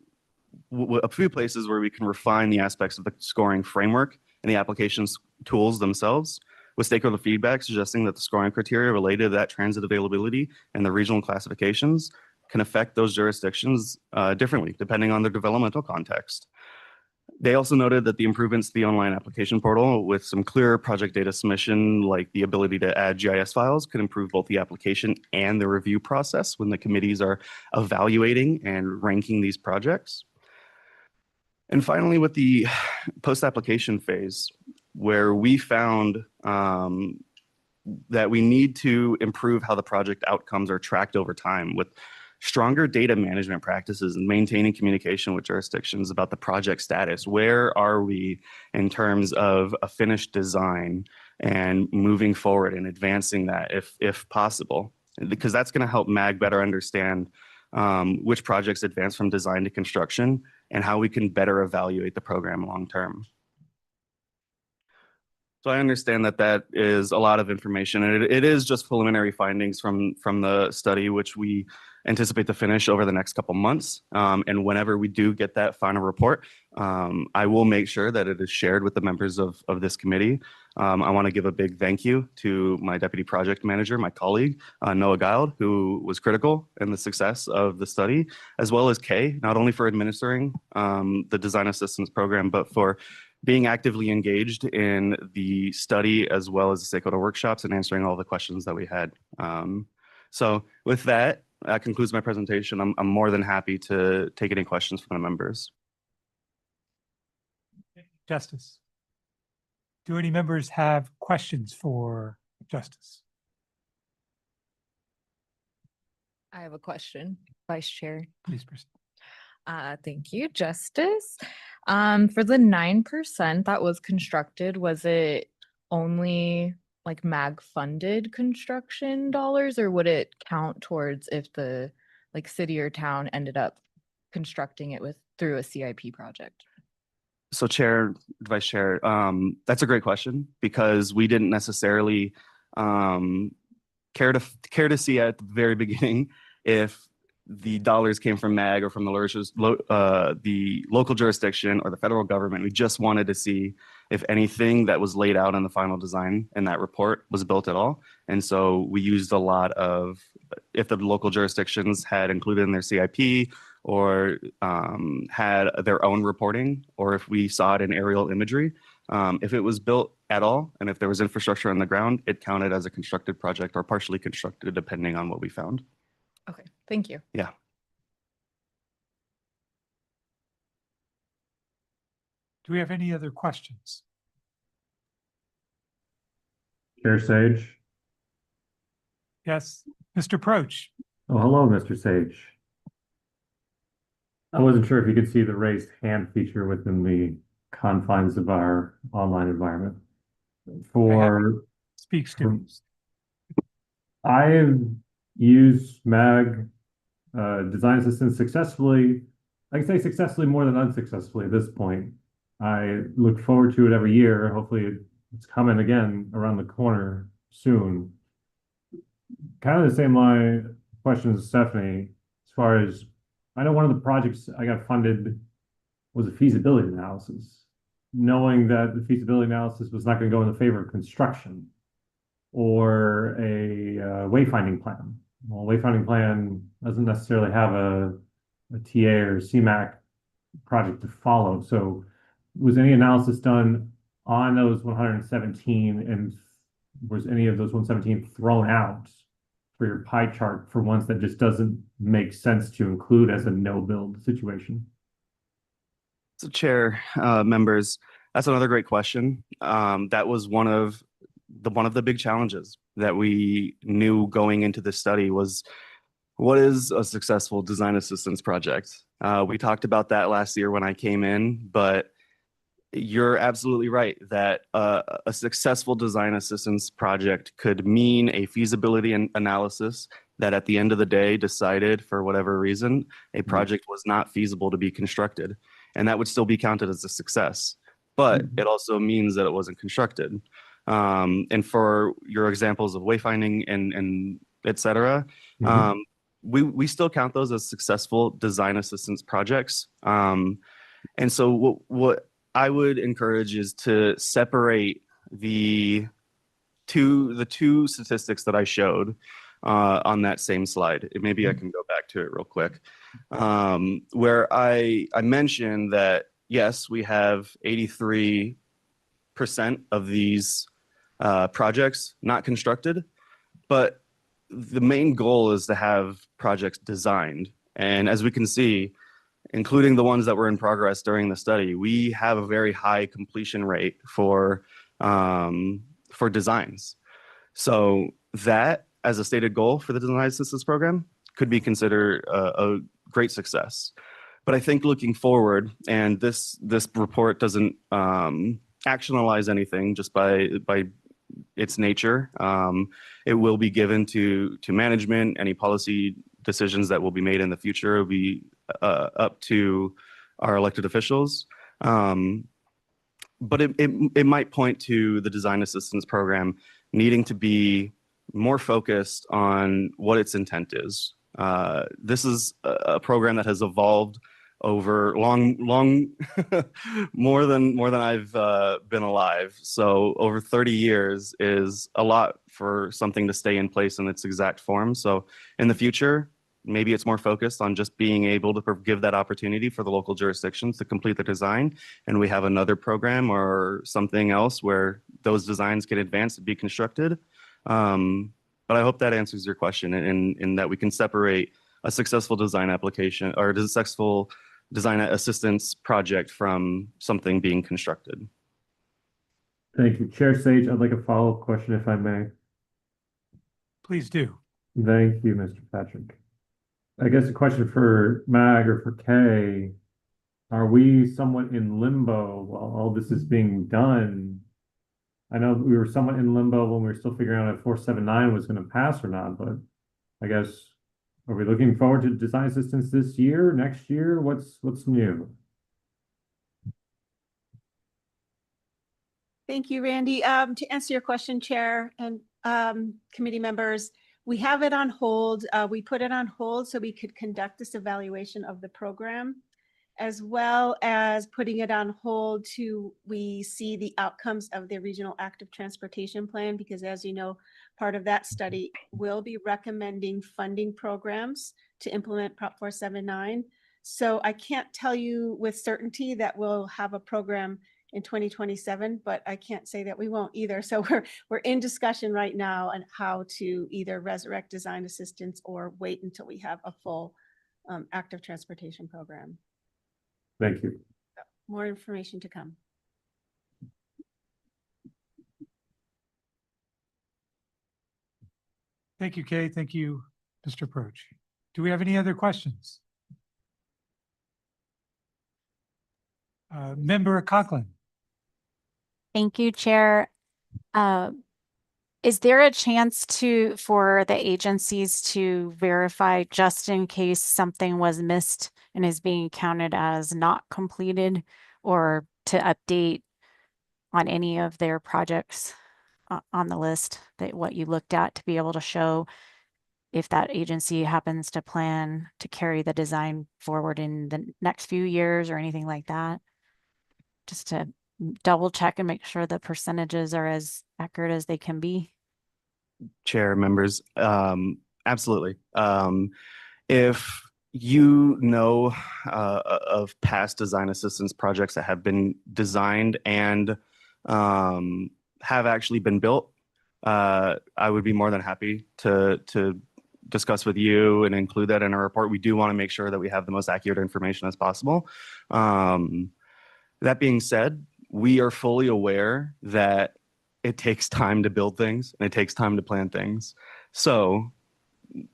places where we can refine the aspects of the scoring framework and the application's tools themselves, with stakeholder feedback suggesting that the scoring criteria related to that transit availability and the regional classifications can affect those jurisdictions differently depending on their developmental context. They also noted that the improvements to the online application portal with some clearer project data submission, like the ability to add GIS files, could improve both the application and the review process when the committees are evaluating and ranking these projects. And finally, with the post-application phase, where we found that we need to improve how the project outcomes are tracked over time with stronger data management practices and maintaining communication with jurisdictions about the project status. Where are we in terms of a finished design and moving forward and advancing that if possible? Because that's going to help MAG better understand which projects advance from design to construction and how we can better evaluate the program long term. So I understand that is a lot of information, and it is just preliminary findings from the study, which we anticipate to finish over the next couple months. And whenever we do get that final report, I will make sure that it is shared with the members of this committee. I want to give a big thank you to my deputy project manager, my colleague, Noah Gild, who was critical in the success of the study, as well as Kay, not only for administering the design assistance program, but for being actively engaged in the study as well as the stakeholder workshops and answering all the questions that we had. So with that, that concludes my presentation. I'm more than happy to take any questions from the members. Justice. Do any members have questions for Justice? I have a question, Vice Chair. Please proceed. Thank you, Justice. For the 9% that was constructed, was it only like MAG funded construction dollars, or would it count towards if the like city or town ended up constructing it through a CIP project? So Vice Chair, that's a great question because we didn't necessarily care to see at the very beginning if the dollars came from MAG or from the local jurisdiction or the federal government. We just wanted to see if anything that was laid out in the final design in that report was built at all. And so we used a lot of, if the local jurisdictions had included in their CIP or had their own reporting, or if we saw it in aerial imagery, if it was built at all, and if there was infrastructure on the ground, it counted as a constructed project or partially constructed, depending on what we found. Okay, thank you. Yeah. Do we have any other questions? Chair Sage. Yes, Mr. Proch. Oh, hello, Mr. Sage. I wasn't sure if you could see the raised hand feature within the confines of our online environment. Speak students. I've used MAG design assistance successfully. I can say successfully more than unsuccessfully at this point. I look forward to it every year. Hopefully it's coming again around the corner soon. Kind of the same line of questions as Stephanie, as far as I know one of the projects I got funded was a feasibility analysis, knowing that the feasibility analysis was not going to go in the favor of construction or a wayfinding plan. Well, wayfinding plan doesn't necessarily have a TA or CMAQ project to follow. So was any analysis done on those 117, and was any of those 117 thrown out for your pie chart for ones that just doesn't make sense to include as a no build situation? So Chair, members, that's another great question. That was one of the big challenges that we knew going into this study was, what is a successful design assistance project? We talked about that last year when I came in, but you're absolutely right that a successful design assistance project could mean a feasibility analysis that at the end of the day decided for whatever reason a project was not feasible to be constructed, and that would still be counted as a success. But it also means that it wasn't constructed. And for your examples of wayfinding and et cetera, we still count those as successful design assistance projects. And so what I would encourage is to separate the two statistics that I showed on that same slide. Maybe I can go back to it real quick, where I mentioned that, yes, we have 83% of these projects not constructed, but the main goal is to have projects designed. And as we can see, including the ones that were in progress during the study, we have a very high completion rate for designs. So that, as a stated goal for the design assistance program, could be considered a great success. But I think looking forward, and this report doesn't actionalize anything just by its nature. It will be given to management. Any policy decisions that will be made in the future will be up to our elected officials. But it might point to the design assistance program needing to be more focused on what its intent is. This is a program that has evolved over long more than I've been alive. So over 30 years is a lot for something to stay in place in its exact form. So in the future, maybe it's more focused on just being able to give that opportunity for the local jurisdictions to complete the design. And we have another program or something else where those designs get advanced to be constructed. But I hope that answers your question in that we can separate a successful design application or a successful design assistance project from something being constructed. Thank you. Chair Sage, I'd like a follow-up question if I may. Please do. Thank you, Mr. Patrick. I guess a question for Mag or for Kay. Are we somewhat in limbo while all this is being done? I know we were somewhat in limbo when we were still figuring out if 479 was going to pass or not, but I guess, are we looking forward to design assistance this year, next year? What's new? Thank you, Randy. To answer your question, Chair and committee members, we have it on hold. We put it on hold so we could conduct this evaluation of the program, as well as putting it on hold to we see the outcomes of the Regional Active Transportation Plan, because as you know, part of that study will be recommending funding programs to implement Prop 479. So I can't tell you with certainty that we'll have a program in 2027, but I can't say that we won't either. So we're in discussion right now on how to either resurrect design assistance or wait until we have a full active transportation program. Thank you. More information to come. Thank you, Kay. Thank you, Mr. Proch. Do we have any other questions? Member Conklin. Thank you, Chair. Is there a chance for the agencies to verify just in case something was missed and is being counted as not completed, or to update on any of their projects on the list that what you looked at, to be able to show if that agency happens to plan to carry the design forward in the next few years or anything like that? Just to double check and make sure the percentages are as accurate as they can be. Chair, members, absolutely. If you know of past design assistance projects that have been designed and have actually been built, I would be more than happy to discuss with you and include that in our report. We do want to make sure that we have the most accurate information as possible. That being said, we are fully aware that it takes time to build things and it takes time to plan things. So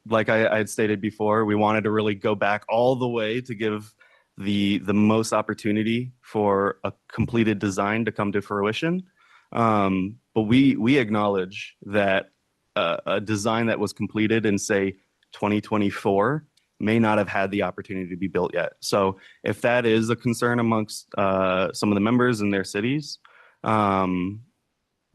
like I had stated before, we wanted to really go back all the way to give the most opportunity for a completed design to come to fruition. But we acknowledge that a design that was completed in, say, 2024 may not have had the opportunity to be built yet. So if that is a concern amongst some of the members in their cities,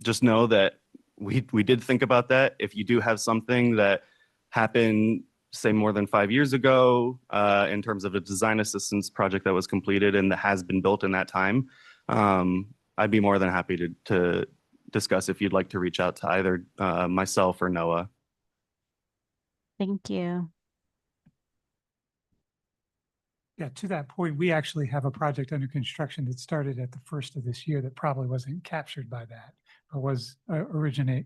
just know that we did think about that. If you do have something that happened, say, more than 5 years ago, in terms of a design assistance project that was completed and that has been built in that time, I'd be more than happy to discuss if you'd like to reach out to either myself or Noah. Thank you. Yeah, to that point, we actually have a project under construction that started at the first of this year that probably wasn't captured by that, or was originally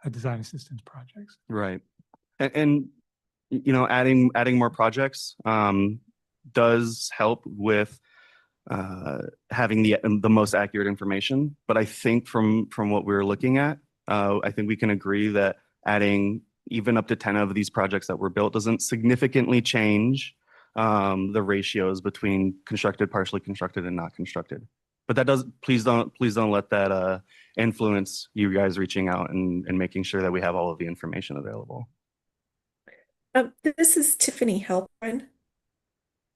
a design assistance project. Right. And you know, adding more projects does help with having the most accurate information. But I think from what we're looking at, I think we can agree that adding even up to 10 of these projects that were built doesn't significantly change the ratios between constructed, partially constructed, and not constructed. But that does, please don't let that influence you guys reaching out and making sure that we have all of the information available. This is Tiffany Halpern.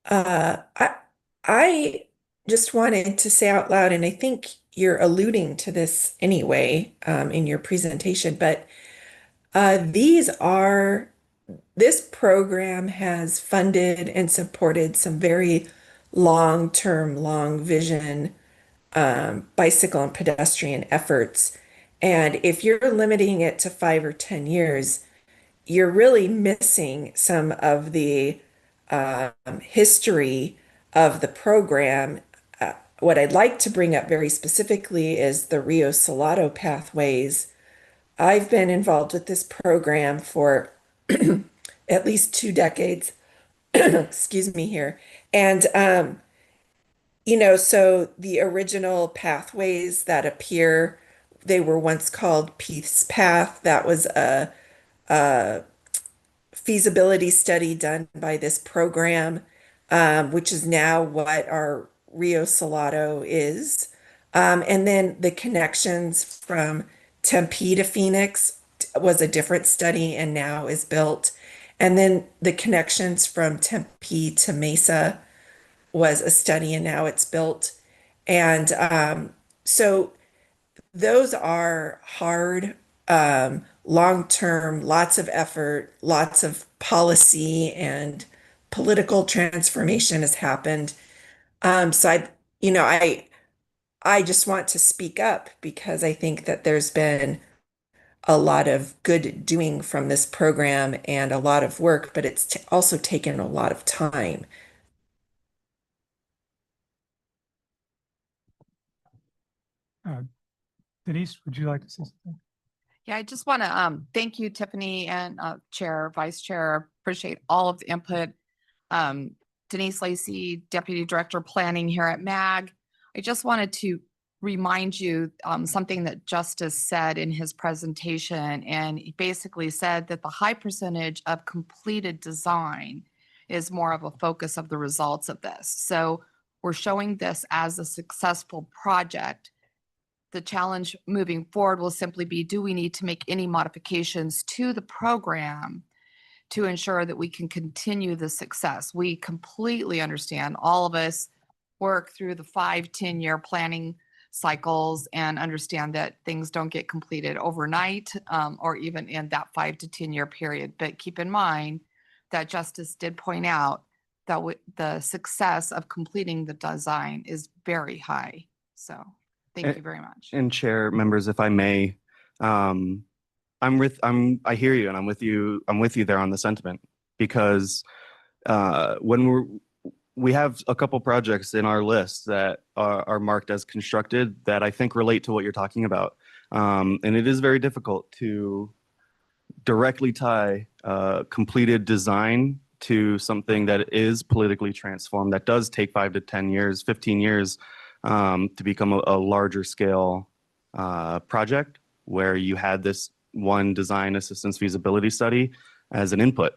I just wanted to say out loud, and I think you're alluding to this anyway in your presentation, but this program has funded and supported some very long-term, long vision bicycle and pedestrian efforts. And if you're limiting it to 5 or 10 years, you're really missing some of the history of the program. What I'd like to bring up very specifically is the Rio Salado pathways. I've been involved with this program for at least 2 decades. Excuse me here. And so the original pathways that appear, they were once called Peace Path. That was a feasibility study done by this program, which is now what our Rio Salado is. And then the connections from Tempe to Phoenix was a different study and now is built. And then the connections from Tempe to Mesa was a study and now it's built. And so those are hard, long-term, lots of effort, lots of policy and political transformation has happened. So I just want to speak up because I think that there's been a lot of good doing from this program and a lot of work, but it's also taken a lot of time. Denise, would you like to say something? Yeah, I just want to thank you, Tiffany, and Chair, Vice Chair. Appreciate all of the input. Denise Lacey, Deputy Director Planning here at MAG. I just wanted to remind you something that Justice said in his presentation, and he basically said that the high percentage of completed design is more of a focus of the results of this. So we're showing this as a successful project. The challenge moving forward will simply be, do we need to make any modifications to the program to ensure that we can continue the success? We completely understand, all of us work through the 5-10-year planning cycles and understand that things don't get completed overnight or even in that 5 to 10 year period. But keep in mind that Justice did point out that the success of completing the design is very high. So thank you very much. And Chair, members, if I may, I hear you, and I'm with you there on the sentiment, because when we have a couple projects in our list that are marked as constructed that I think relate to what you're talking about. And it is very difficult to directly tie completed design to something that is politically transformed, that does take 5 to 10 years, 15 years to become a larger scale project where you had this one design assistance feasibility study as an input.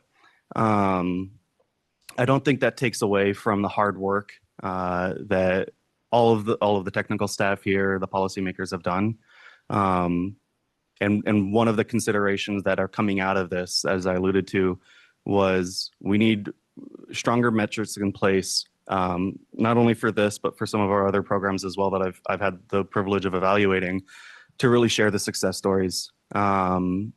I don't think that takes away from the hard work that all of the technical staff here, the policymakers have done. And one of the considerations that are coming out of this, as I alluded to, was we need stronger metrics in place, not only for this, but for some of our other programs as well that I've had the privilege of evaluating, to really share the success stories. 30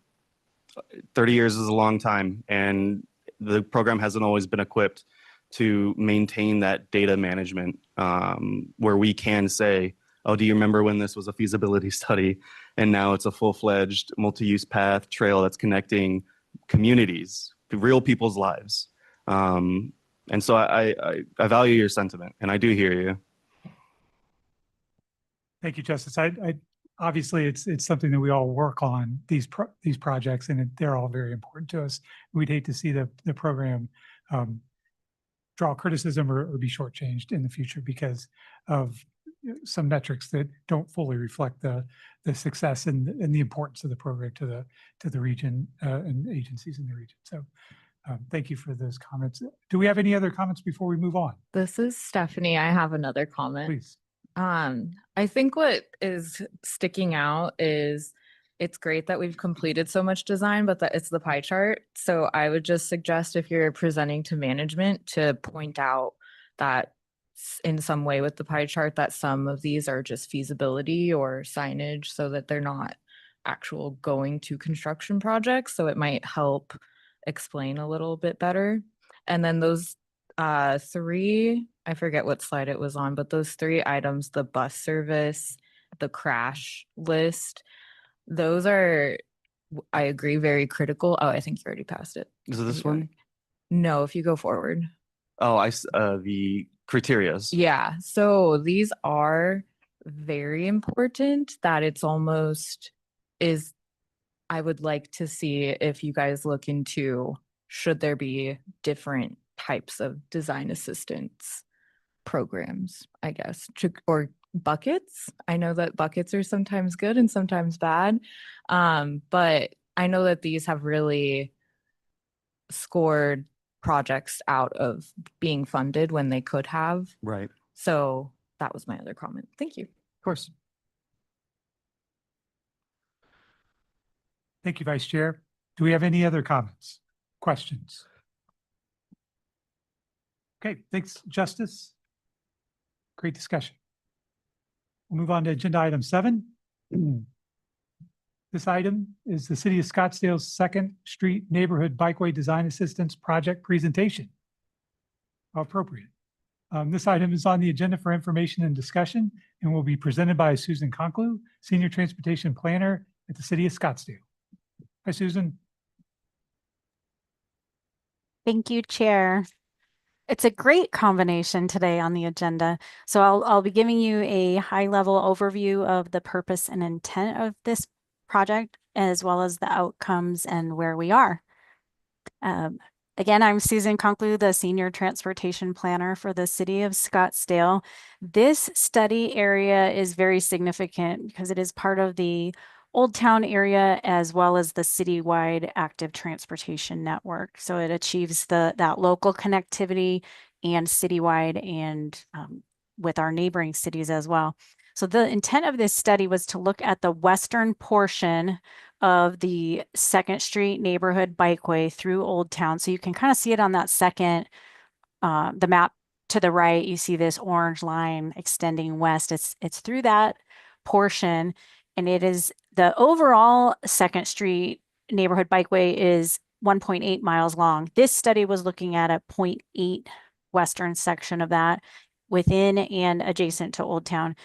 years is a long time, and the program hasn't always been equipped to maintain that data management where we can say, oh, do you remember when this was a feasibility study and now it's a full-fledged multi-use path trail that's connecting communities to real people's lives. And so I value your sentiment, and I do hear you. Thank you, Justice. I obviously it's something that we all work on, these projects, and they're all very important to us. We'd hate to see the program draw criticism or be shortchanged in the future because of some metrics that don't fully reflect the success and the importance of the program to the region and agencies in the region. So thank you for those comments. Do we have any other comments before we move on? This is Stephanie. I have another comment. Please. I think what is sticking out is it's great that we've completed so much design, but that it's the pie chart. So I would just suggest, if you're presenting to management, to point out that in some way with the pie chart that some of these are just feasibility or signage, so that they're not actual going to construction projects. So it might help explain a little bit better. And then those 3, I forget what slide it was on, but those 3 items, the bus service, the crash list, those are I agree, very critical. Oh, I think you already passed it. Is it this Keep going. one? No, if you go forward. Oh, the criterias. Yeah, so these are very important that it's almost is, I would like to see if you guys look into, should there be different types of design assistance programs, I guess, or buckets. I know that buckets are sometimes good and sometimes bad. But I know that these have really scored projects out of being funded when they could have. Right. So that was my other comment. Thank you. Of course. Thank you, Vice Chair. Do we have any other comments, questions? Okay, thanks, Justice. Great discussion. We'll move on to agenda item 7. This item is the City of Scottsdale's 2nd Street Neighborhood Bikeway Design Assistance Project presentation. How appropriate. This item is on the agenda for information and discussion and will be presented by Susan Conklew, Senior Transportation Planner at the City of Scottsdale. Hi, Susan. Thank you, Chair. It's a great combination today on the agenda. So I'll be giving you a high-level overview of the purpose and intent of this project, as well as the outcomes and where we are. Again, I'm Susan Conklew, the Senior Transportation Planner for the City of Scottsdale. This study area is very significant because it is part of the Old Town area as well as the citywide active transportation network. So it achieves that local connectivity and citywide and with our neighboring cities as well. So the intent of this study was to look at the western portion of the 2nd Street Neighborhood Bikeway through Old Town. So you can kind of see it on that second, the map to the right. You see this orange line extending west. It's through that portion, and it is the overall 2nd Street Neighborhood Bikeway is 1.8 miles long. This study was looking at a 0.8 western section of that within and adjacent to Old Town.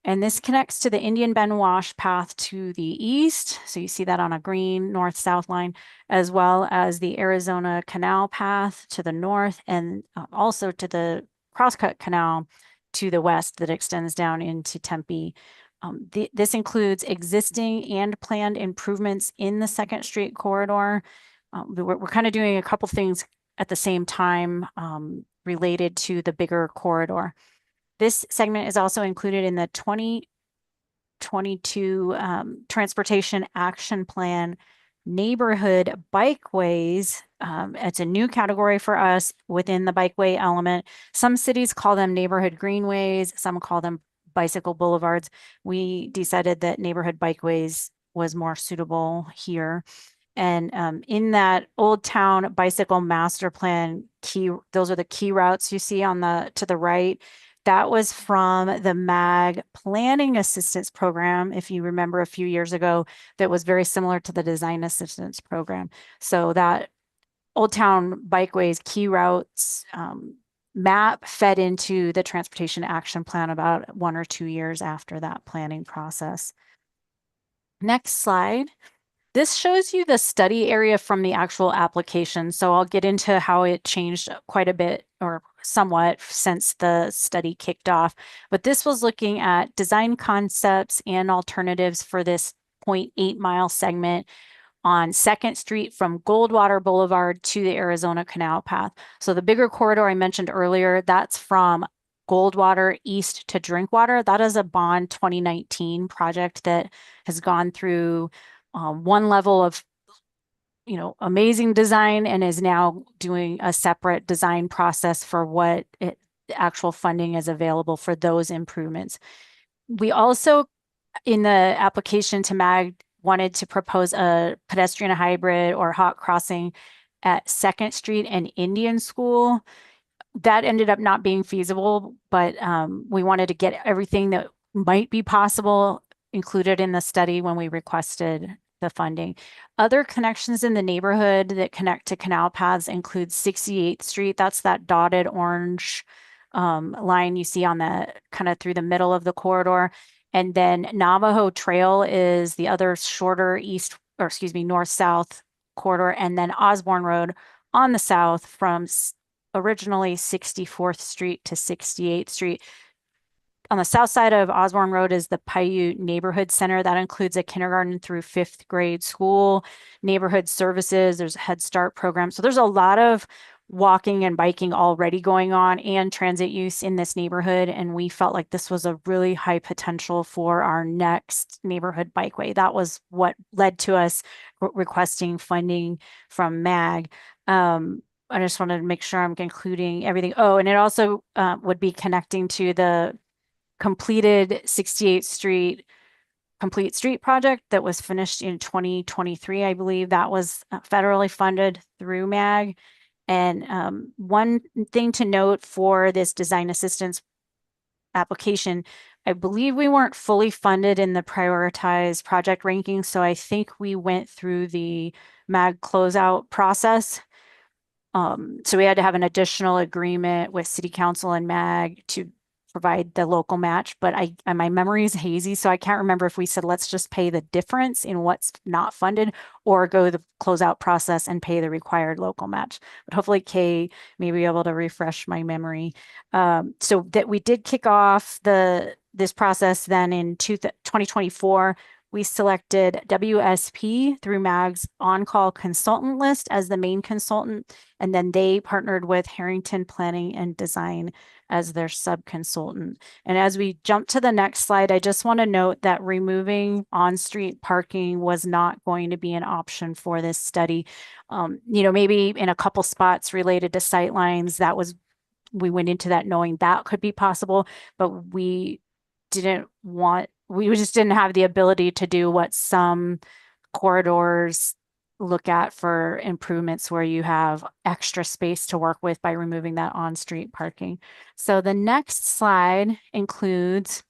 And this connects to the Indian Bend Wash path to the east. So you see that on a green north-south line, as well as the Arizona Canal path to the north, and also to the Crosscut Canal to the west that extends down into Tempe. This includes existing and planned improvements in the 2nd Street corridor. We're kind of doing a couple things at the same time related to the bigger corridor. This segment is also included in the 2022 Transportation Action Plan Neighborhood Bikeways. It's a new category for us within the bikeway element. Some cities call them neighborhood greenways, some call them bicycle boulevards. We decided that neighborhood bikeways was more suitable here. And in that Old Town Bicycle Master Plan, those are the key routes you see on to the right. That was from the MAG Planning Assistance Program, if you remember a few years ago, that was very similar to the Design Assistance Program. So that Old Town Bikeways key routes map fed into the Transportation Action Plan about 1 or 2 years after that planning process. Next slide. This shows you the study area from the actual application. So I'll get into how it changed quite a bit or somewhat since the study kicked off. But this was looking at design concepts and alternatives for this 0.8 mile segment on 2nd Street from Goldwater Boulevard to the Arizona Canal Path. So the bigger corridor I mentioned earlier, that's from Goldwater east to Drinkwater. That is a Bond 2019 project that has gone through one level of, amazing design and is now doing a separate design process for what the actual funding is available for those improvements. We also, in the application to MAG, wanted to propose a pedestrian hybrid or hot crossing at 2nd Street and Indian School. That ended up not being feasible, but we wanted to get everything that might be possible included in the study when we requested the funding. Other connections in the neighborhood that connect to canal paths include 68th Street. That's that dotted orange line you see on the kind of through the middle of the corridor. And then Navajo Trail is the other shorter or excuse me, north-south corridor, and then Osborne Road on the south from originally 64th Street to 68th Street. On the south side of Osborne Road is the Paiute Neighborhood Center. That includes a kindergarten through 5th grade school, neighborhood services, there's a Head Start program. So there's a lot of walking and biking already going on and transit use in this neighborhood. And we felt like this was a really high potential for our next neighborhood bikeway. That was what led to us requesting funding from MAG. I just wanted to make sure I'm including everything. Oh, and it also would be connecting to the completed 68th Street Complete Street project that was finished in 2023. I believe that was federally funded through MAG. And one thing to note for this design assistance application, I believe we weren't fully funded in the prioritized project ranking. So I think we went through the MAG closeout process. So we had to have an additional agreement with City Council and MAG to provide the local match, but my memory is hazy, so I can't remember if we said let's just pay the difference in what's not funded or go the closeout process and pay the required local match. But hopefully Kay may be able to refresh my memory. So that we did kick off this process then in 2024. We selected WSP through MAG's on-call consultant list as the main consultant, and then they partnered with Harrington Planning and Design as their sub-consultant. And as we jump to the next slide, I just want to note that removing on-street parking was not going to be an option for this study. Maybe in a couple spots related to sightlines, we went into that knowing that could be possible, but we just didn't have the ability to do what some corridors look at for improvements where you have extra space to work with by removing that on-street parking. So the next slide includes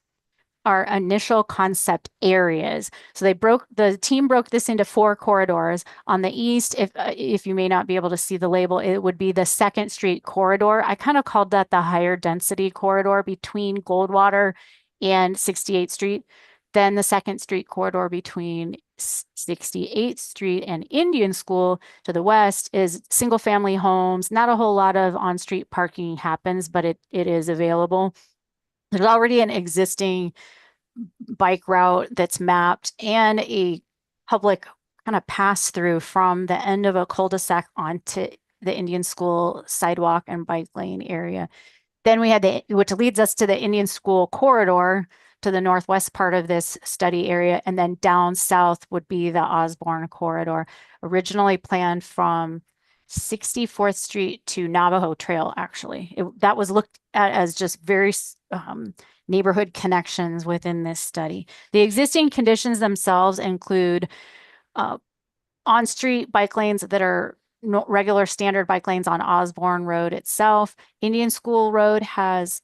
our initial concept areas. So the team broke this into 4 corridors. On the east, if you may not be able to see the label, it would be the 2nd Street corridor. I kind of called that the higher density corridor between Goldwater and 68th Street. Then the 2nd Street corridor between 68th Street and Indian School to the west is single family homes. Not a whole lot of on-street parking happens, but it is available. There's already an existing bike route that's mapped and a public kind of pass through from the end of a cul-de-sac onto the Indian School sidewalk and bike lane area. Then we had which leads us to the Indian School corridor to the northwest part of this study area. And then down south would be the Osborne corridor, originally planned from 64th Street to Navajo Trail, actually. That was looked at as just very neighborhood connections within this study. The existing conditions themselves include on-street bike lanes that are regular standard bike lanes on Osborne Road itself. Indian School Road has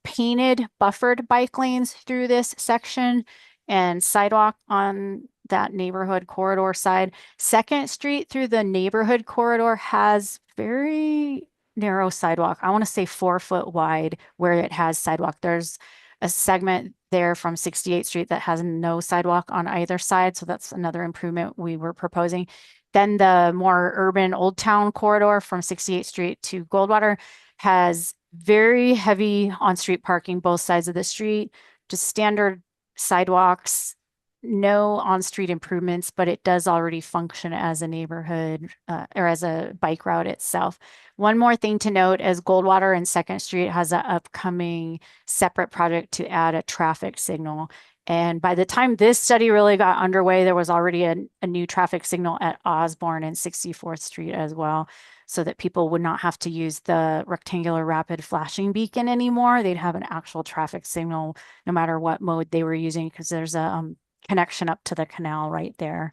painted buffered bike lanes through this section and sidewalk on that neighborhood corridor side. 2nd Street through the neighborhood corridor has very narrow sidewalk. I want to say 4 foot wide where it has sidewalk. There's a segment there from 68th Street that has no sidewalk on either side. So that's another improvement we were proposing. Then the more urban Old Town corridor from 68th Street to Goldwater has very heavy on-street parking, both sides of the street, just standard sidewalks, no on-street improvements, but it does already function as a neighborhood or as a bike route itself. One more thing to note is Goldwater and 2nd Street has an upcoming separate project to add a traffic signal. And by the time this study really got underway, there was already a new traffic signal at Osborne and 64th Street as well, so that people would not have to use the rectangular rapid flashing beacon anymore. They'd have an actual traffic signal no matter what mode they were using, because there's a connection up to the canal right there.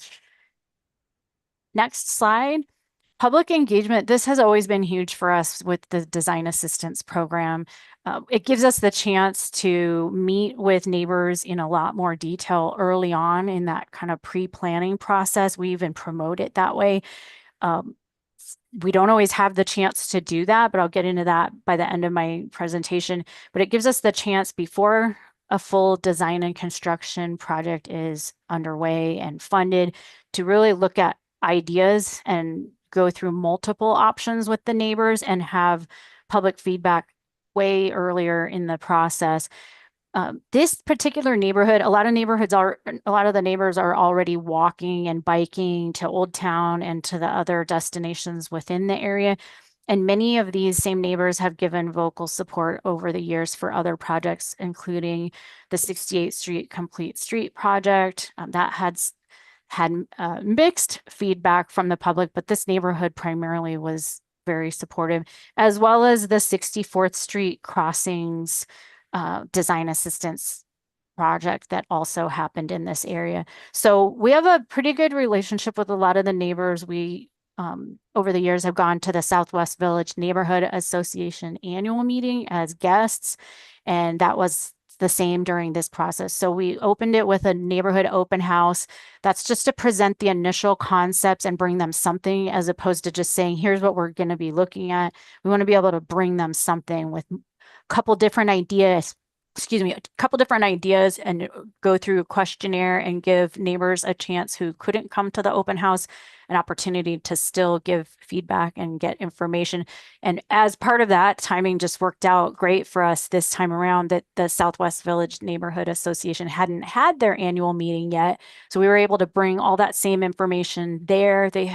Next slide. Public engagement. This has always been huge for us with the design assistance program. It gives us the chance to meet with neighbors in a lot more detail early on in that kind of pre-planning process. We even promote it that way. We don't always have the chance to do that, but I'll get into that by the end of my presentation. But it gives us the chance before a full design and construction project is underway and funded to really look at ideas and go through multiple options with the neighbors and have public feedback way earlier in the process. This particular neighborhood, a lot of the neighbors are already walking and biking to Old Town and to the other destinations within the area. And many of these same neighbors have given vocal support over the years for other projects, including the 68th Street Complete Street project that had mixed feedback from the public, but this neighborhood primarily was very supportive, as well as the 64th Street Crossings design assistance project that also happened in this area. So we have a pretty good relationship with a lot of the neighbors. We over the years have gone to the Southwest Village Neighborhood Association annual meeting as guests, and that was the same during this process. So we opened it with a neighborhood open house. That's just to present the initial concepts and bring them something, as opposed to just saying, here's what we're going to be looking at. We want to be able to bring them something with a couple different ideas and go through a questionnaire and give neighbors a chance who couldn't come to the open house an opportunity to still give feedback and get information. And as part of that, timing just worked out great for us this time around that the Southwest Village Neighborhood Association hadn't had their annual meeting yet. So we were able to bring all that same information there. They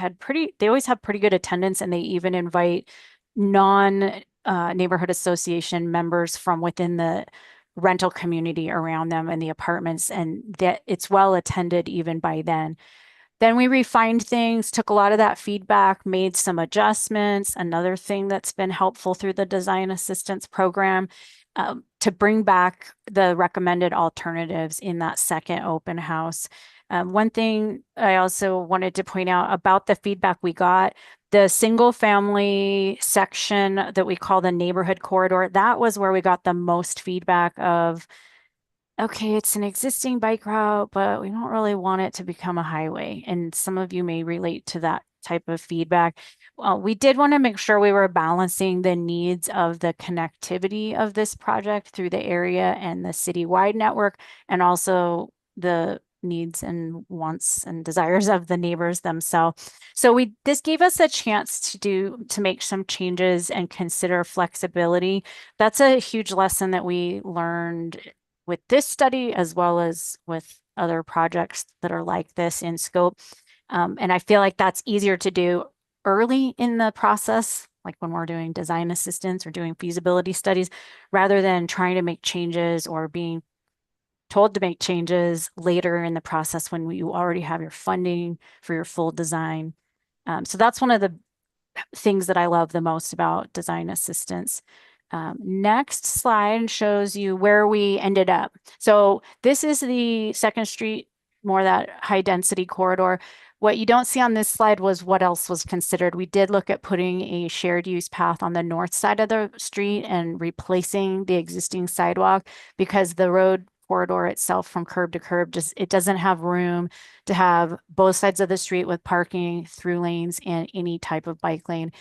always have pretty good attendance, and they even invite neighborhood association members from within the rental community around them and the apartments, and that it's well attended even by then. Then we refined things, took a lot of that feedback, made some adjustments. Another thing that's been helpful through the design assistance program to bring back the recommended alternatives in that second open house. One thing I also wanted to point out about the feedback we got, the single family section that we call the neighborhood corridor, that was where we got the most feedback of, okay, it's an existing bike route, but we don't really want it to become a highway. And some of you may relate to that type of feedback. We did want to make sure we were balancing the needs of the connectivity of this project through the area and the citywide network, and also the needs and wants and desires of the neighbors themselves. So this gave us a chance to make some changes and consider flexibility. That's a huge lesson that we learned with this study, as well as with other projects that are like this in scope. And I feel like that's easier to do early in the process, like when we're doing design assistance or doing feasibility studies, rather than trying to make changes or being told to make changes later in the process when you already have your funding for your full design. So that's one of the things that I love the most about design assistance. Next slide shows you where we ended up. So this is the 2nd Street, more that high density corridor. What you don't see on this slide was what else was considered. We did look at putting a shared use path on the north side of the street and replacing the existing sidewalk, because the road corridor itself from curb to curb it doesn't have room to have both sides of the street with parking, through lanes, and any type of bike lane.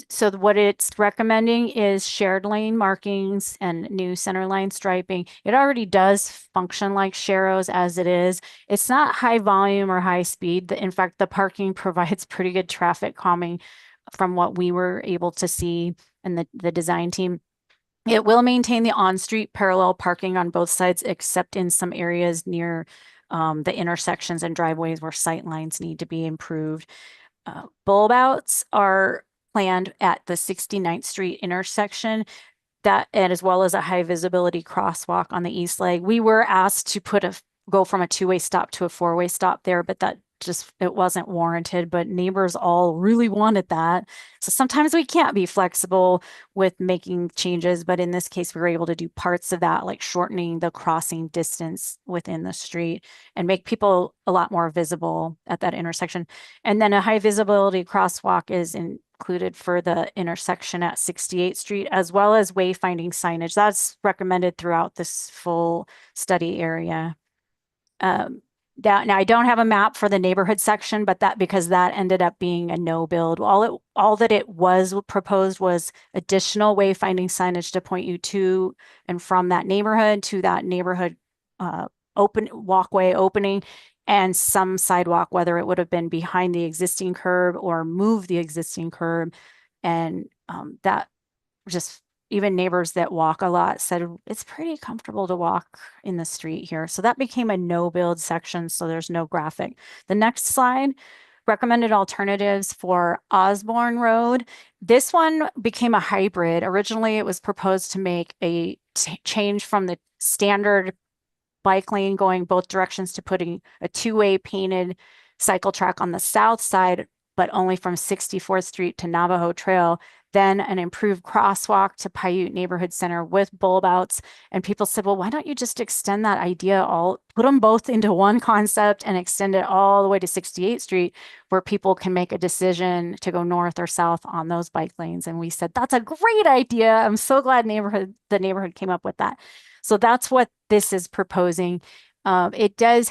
So what it's recommending is shared lane markings and new center line striping. It already does function like Sharrows as it is. It's not high volume or high speed. In fact, the parking provides pretty good traffic calming from what we were able to see in the design team. It will maintain the on-street parallel parking on both sides, except in some areas near the intersections and driveways where sight lines need to be improved. Bulb outs are planned at the 69th Street intersection, and as well as a high visibility crosswalk on the east leg. We were asked to go from a 2-way stop to a 4-way stop there, but it wasn't warranted, but neighbors all really wanted that. So sometimes we can't be flexible with making changes, but in this case, we were able to do parts of that, like shortening the crossing distance within the street and make people a lot more visible at that intersection. And then a high visibility crosswalk is included for the intersection at 68th Street, as well as wayfinding signage. That's recommended throughout this full study area. That now I don't have a map for the neighborhood section, but that because that ended up being a no build. All that it was proposed was additional wayfinding signage to point you to and from that neighborhood to that neighborhood open walkway opening and some sidewalk, whether it would have been behind the existing curb or move the existing curb. And that just even neighbors that walk a lot said it's pretty comfortable to walk in the street here. So that became a no build section. So there's no graphic. The next slide, recommended alternatives for Osborne Road. This one became a hybrid. Originally, it was proposed to make a change from the standard bike lane going both directions to putting a two-way painted cycle track on the south side, but only from 64th Street to Navajo Trail, then an improved crosswalk to Paiute Neighborhood Center with bulb outs. And people said, well, why don't you just extend that idea put them both into one concept and extend it all the way to 68th Street where people can make a decision to go north or south on those bike lanes. And we said, that's a great idea. I'm so glad the neighborhood came up with that. So that's what this is proposing. It does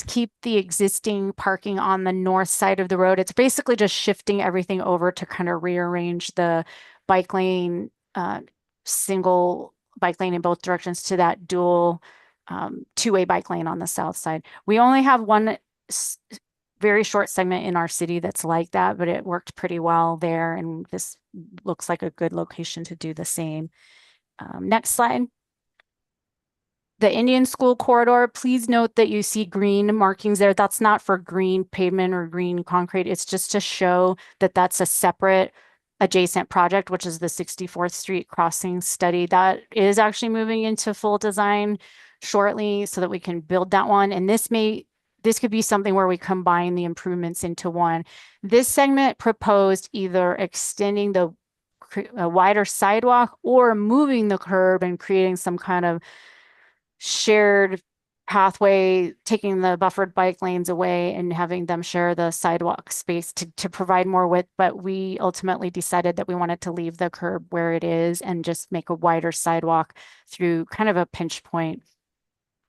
keep the existing parking on the north side of the road. It's basically just shifting everything over to kind of rearrange the bike lane, single bike lane in both directions to that dual two-way bike lane on the south side. We only have one very short segment in our city that's like that, but it worked pretty well there. And this looks like a good location to do the same. Next slide. The Indian School corridor, please note that you see green markings there. That's not for green pavement or green concrete. It's just to show that that's a separate adjacent project, which is the 64th Street crossing study. That is actually moving into full design shortly so that we can build that one. And this could be something where we combine the improvements into one. This segment proposed either extending a wider sidewalk or moving the curb and creating some kind of shared pathway, taking the buffered bike lanes away and having them share the sidewalk space to provide more width. But we ultimately decided that we wanted to leave the curb where it is and just make a wider sidewalk through kind of a pinch point.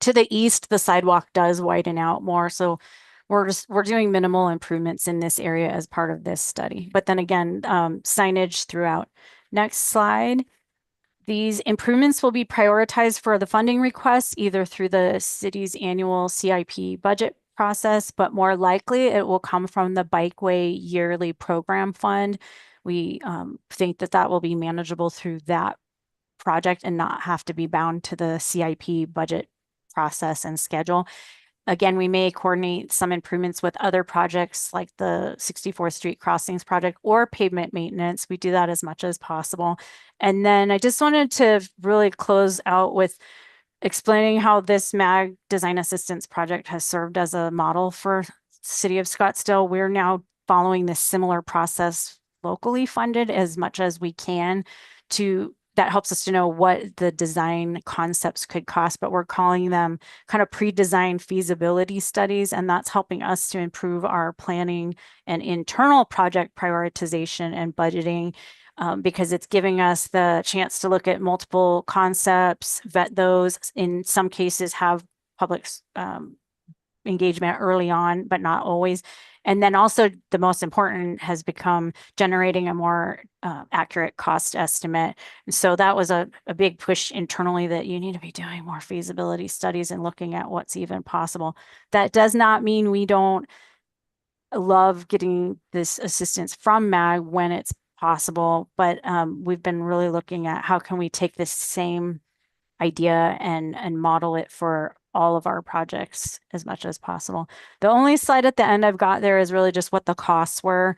To the east, the sidewalk does widen out more. So we're doing minimal improvements in this area as part of this study. But then again, signage throughout. Next slide. These improvements will be prioritized for the funding requests, either through the city's annual CIP budget process, but more likely it will come from the Bikeway yearly program fund. We think that will be manageable through that project and not have to be bound to the CIP budget process and schedule. Again, we may coordinate some improvements with other projects like the 64th Street Crossings project or pavement maintenance. We do that as much as possible. And then I just wanted to really close out with explaining how this MAG design assistance project has served as a model for City of Scottsdale. We're now following this similar process locally funded as much as we can that helps us to know what the design concepts could cost, but we're calling them kind of pre-designed feasibility studies. And that's helping us to improve our planning and internal project prioritization and budgeting because it's giving us the chance to look at multiple concepts, vet those, in some cases have public engagement early on, but not always. And then also the most important has become generating a more accurate cost estimate. And so that was a big push internally that you need to be doing more feasibility studies and looking at what's even possible. That does not mean we don't love getting this assistance from MAG when it's possible, but we've been really looking at how can we take this same idea and model it for all of our projects as much as possible. The only slide at the end I've got there is really just what the costs were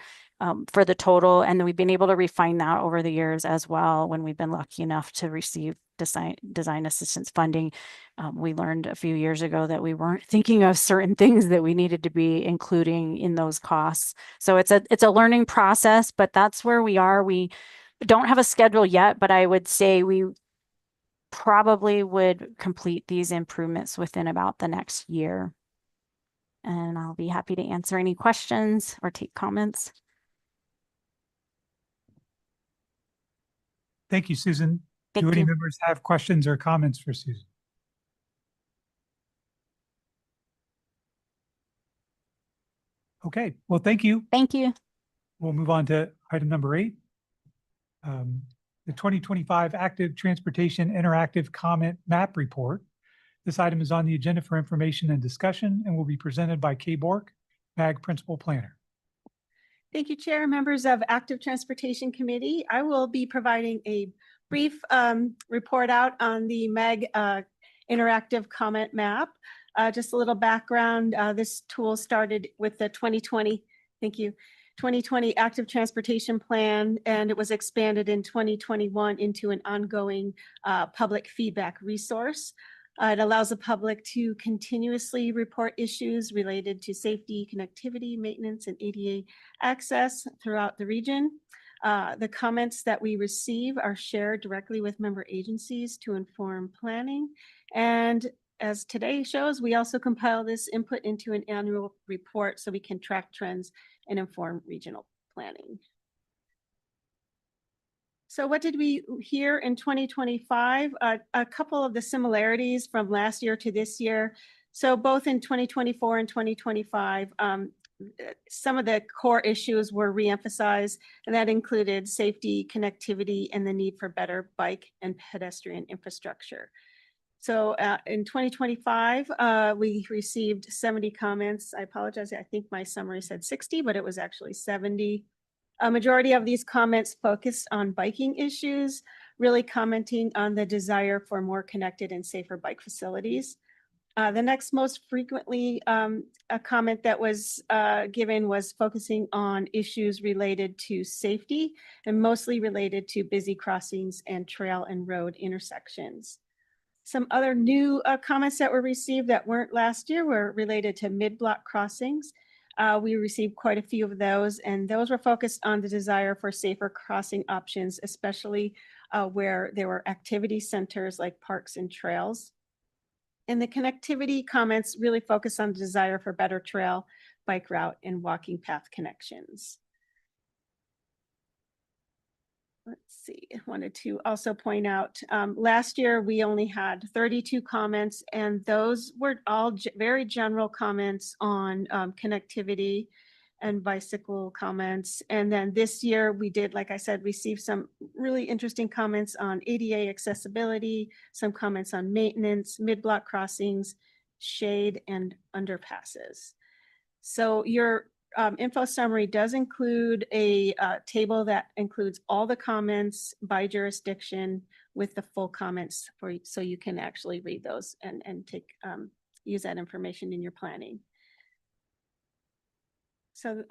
for the total. And then we've been able to refine that over the years as well when we've been lucky enough to receive design assistance funding. We learned a few years ago that we weren't thinking of certain things that we needed to be including in those costs. So it's a learning process, but that's where we are. We don't have a schedule yet, but I would say we probably would complete these improvements within about the next year. And I'll be happy to answer any questions or take comments. Thank you, Susan. Thank Do any you. members have questions or comments for Susan? Okay, well, thank you. Thank you. We'll move on to item number 8. The 2025 Active Transportation Interactive Comment Map Report. This item is on the agenda for information and discussion and will be presented by Kay Bork, MAG Principal Planner. Thank you, Chair, members of Active Transportation Committee. I will be providing a brief report out on the MAG interactive comment map. Just a little background, this tool started with the 2020, thank you, 2020 Active Transportation Plan, and it was expanded in 2021 into an ongoing public feedback resource. It allows the public to continuously report issues related to safety, connectivity, maintenance, and ADA access throughout the region. The comments that we receive are shared directly with member agencies to inform planning. And as today shows, we also compile this input into an annual report so we can track trends and inform regional planning. So what did we hear in 2025? A couple of the similarities from last year to this year. So both in 2024 and 2025, some of the core issues were reemphasized, and that included safety, connectivity, and the need for better bike and pedestrian infrastructure. So in 2025, we received 70 comments. I apologize, I think my summary said 60, but it was actually 70. A majority of these comments focused on biking issues, really commenting on the desire for more connected and safer bike facilities. The next most frequently a comment that was given was focusing on issues related to safety and mostly related to busy crossings and trail and road intersections. Some other new comments that were received that weren't last year were related to mid-block crossings. We received quite a few of those, and those were focused on the desire for safer crossing options, especially where there were activity centers like parks and trails. And the connectivity comments really focus on the desire for better trail, bike route, and walking path connections. Let's see, I wanted to also point out, last year we only had 32 comments, and those were all very general comments on connectivity and bicycle comments. And then this year we did, like I said, receive some really interesting comments on ADA accessibility, some comments on maintenance, mid-block crossings, shade, and underpasses. So your info summary does include a table that includes all the comments by jurisdiction with the full comments for you, so you can actually read those and take use that information in your planning. So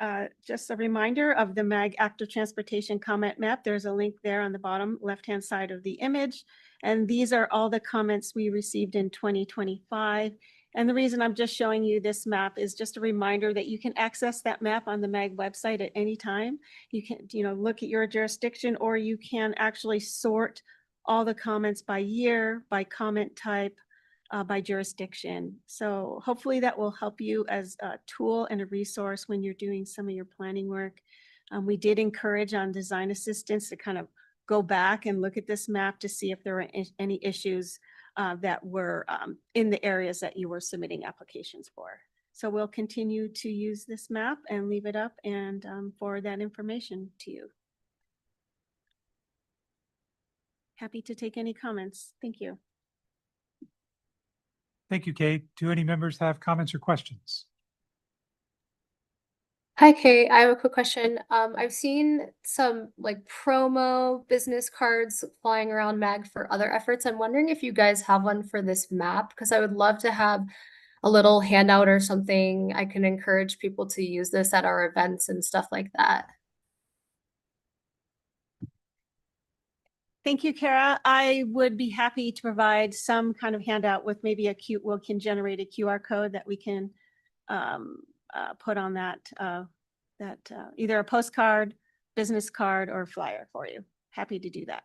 just a reminder of the MAG Active Transportation Comment Map. There's a link there on the bottom left-hand side of the image. And these are all the comments we received in 2025. And the reason I'm just showing you this map is just a reminder that you can access that map on the MAG website at any time. You can, look at your jurisdiction, or you can actually sort all the comments by year, by comment type, by jurisdiction. So hopefully that will help you as a tool and a resource when you're doing some of your planning work. We did encourage on design assistants to kind of go back and look at this map to see if there were any issues that were in the areas that you were submitting applications for. So we'll continue to use this map and leave it up and forward that information to you. Happy to take any comments. Thank you. Thank you, Kate. Do any members have comments or questions? Hi, Kate. I have a quick question. I've seen some promo business cards flying around MAG for other efforts. I'm wondering if you guys have one for this map, because I would love to have a little handout or something. I can encourage people to use this at our events and stuff like that. Thank you, Kara. I would be happy to provide some kind of handout with maybe we can generate a QR code that we can put on that either a postcard, business card, or flyer for you. Happy to do that.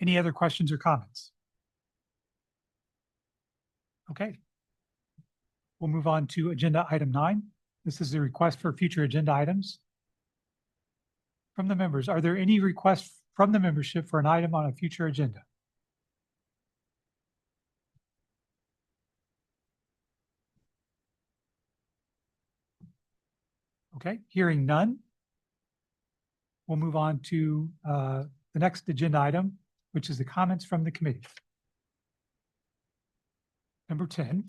Any other questions or comments? Okay. We'll move on to agenda item 9. This is a request for future agenda items from the members. Are there any requests from the membership for an item on a future agenda? Okay, hearing none. We'll move on to the next agenda item, which is the comments from the committee. Number 10.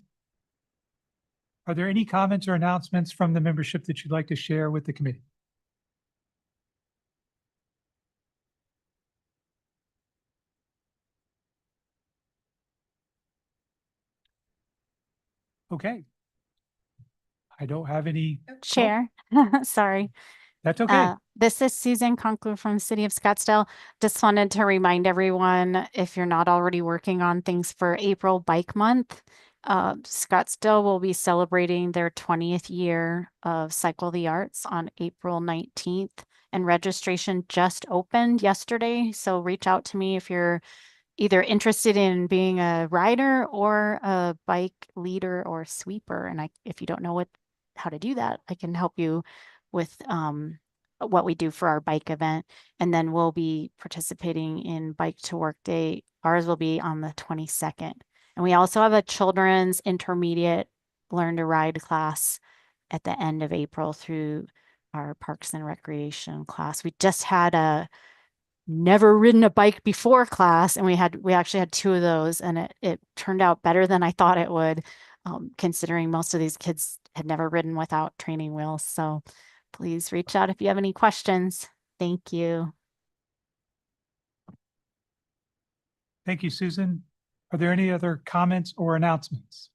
Are there any comments or announcements from the membership that you'd like to share with the committee? Okay. I don't have any. Chair, sorry. That's okay. This is Susan Conkler from the City of Scottsdale. Just wanted to remind everyone, if you're not already working on things for April Bike Month, Scottsdale will be celebrating their 20th year of Cycle the Arts on April 19th, and registration just opened yesterday. So reach out to me if you're either interested in being a rider or a bike leader or sweeper. And if you don't know how to do that, I can help you with what we do for our bike event. And then we'll be participating in Bike to Work Day. Ours will be on the 22nd. And we also have a children's intermediate learn to ride class at the end of April through our Parks and Recreation class. We just had a never ridden a bike before class, and we actually had 2 of those, and it turned out better than I thought it would, considering most of these kids had never ridden without training wheels. So please reach out if you have any questions. Thank you. Thank you, Susan. Are there any other comments or announcements?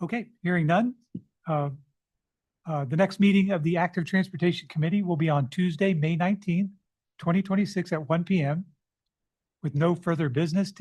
Okay, hearing none. The next meeting of the Active Transportation Committee will be on Tuesday, May 19th, 2026 at 1 p.m. with no further business to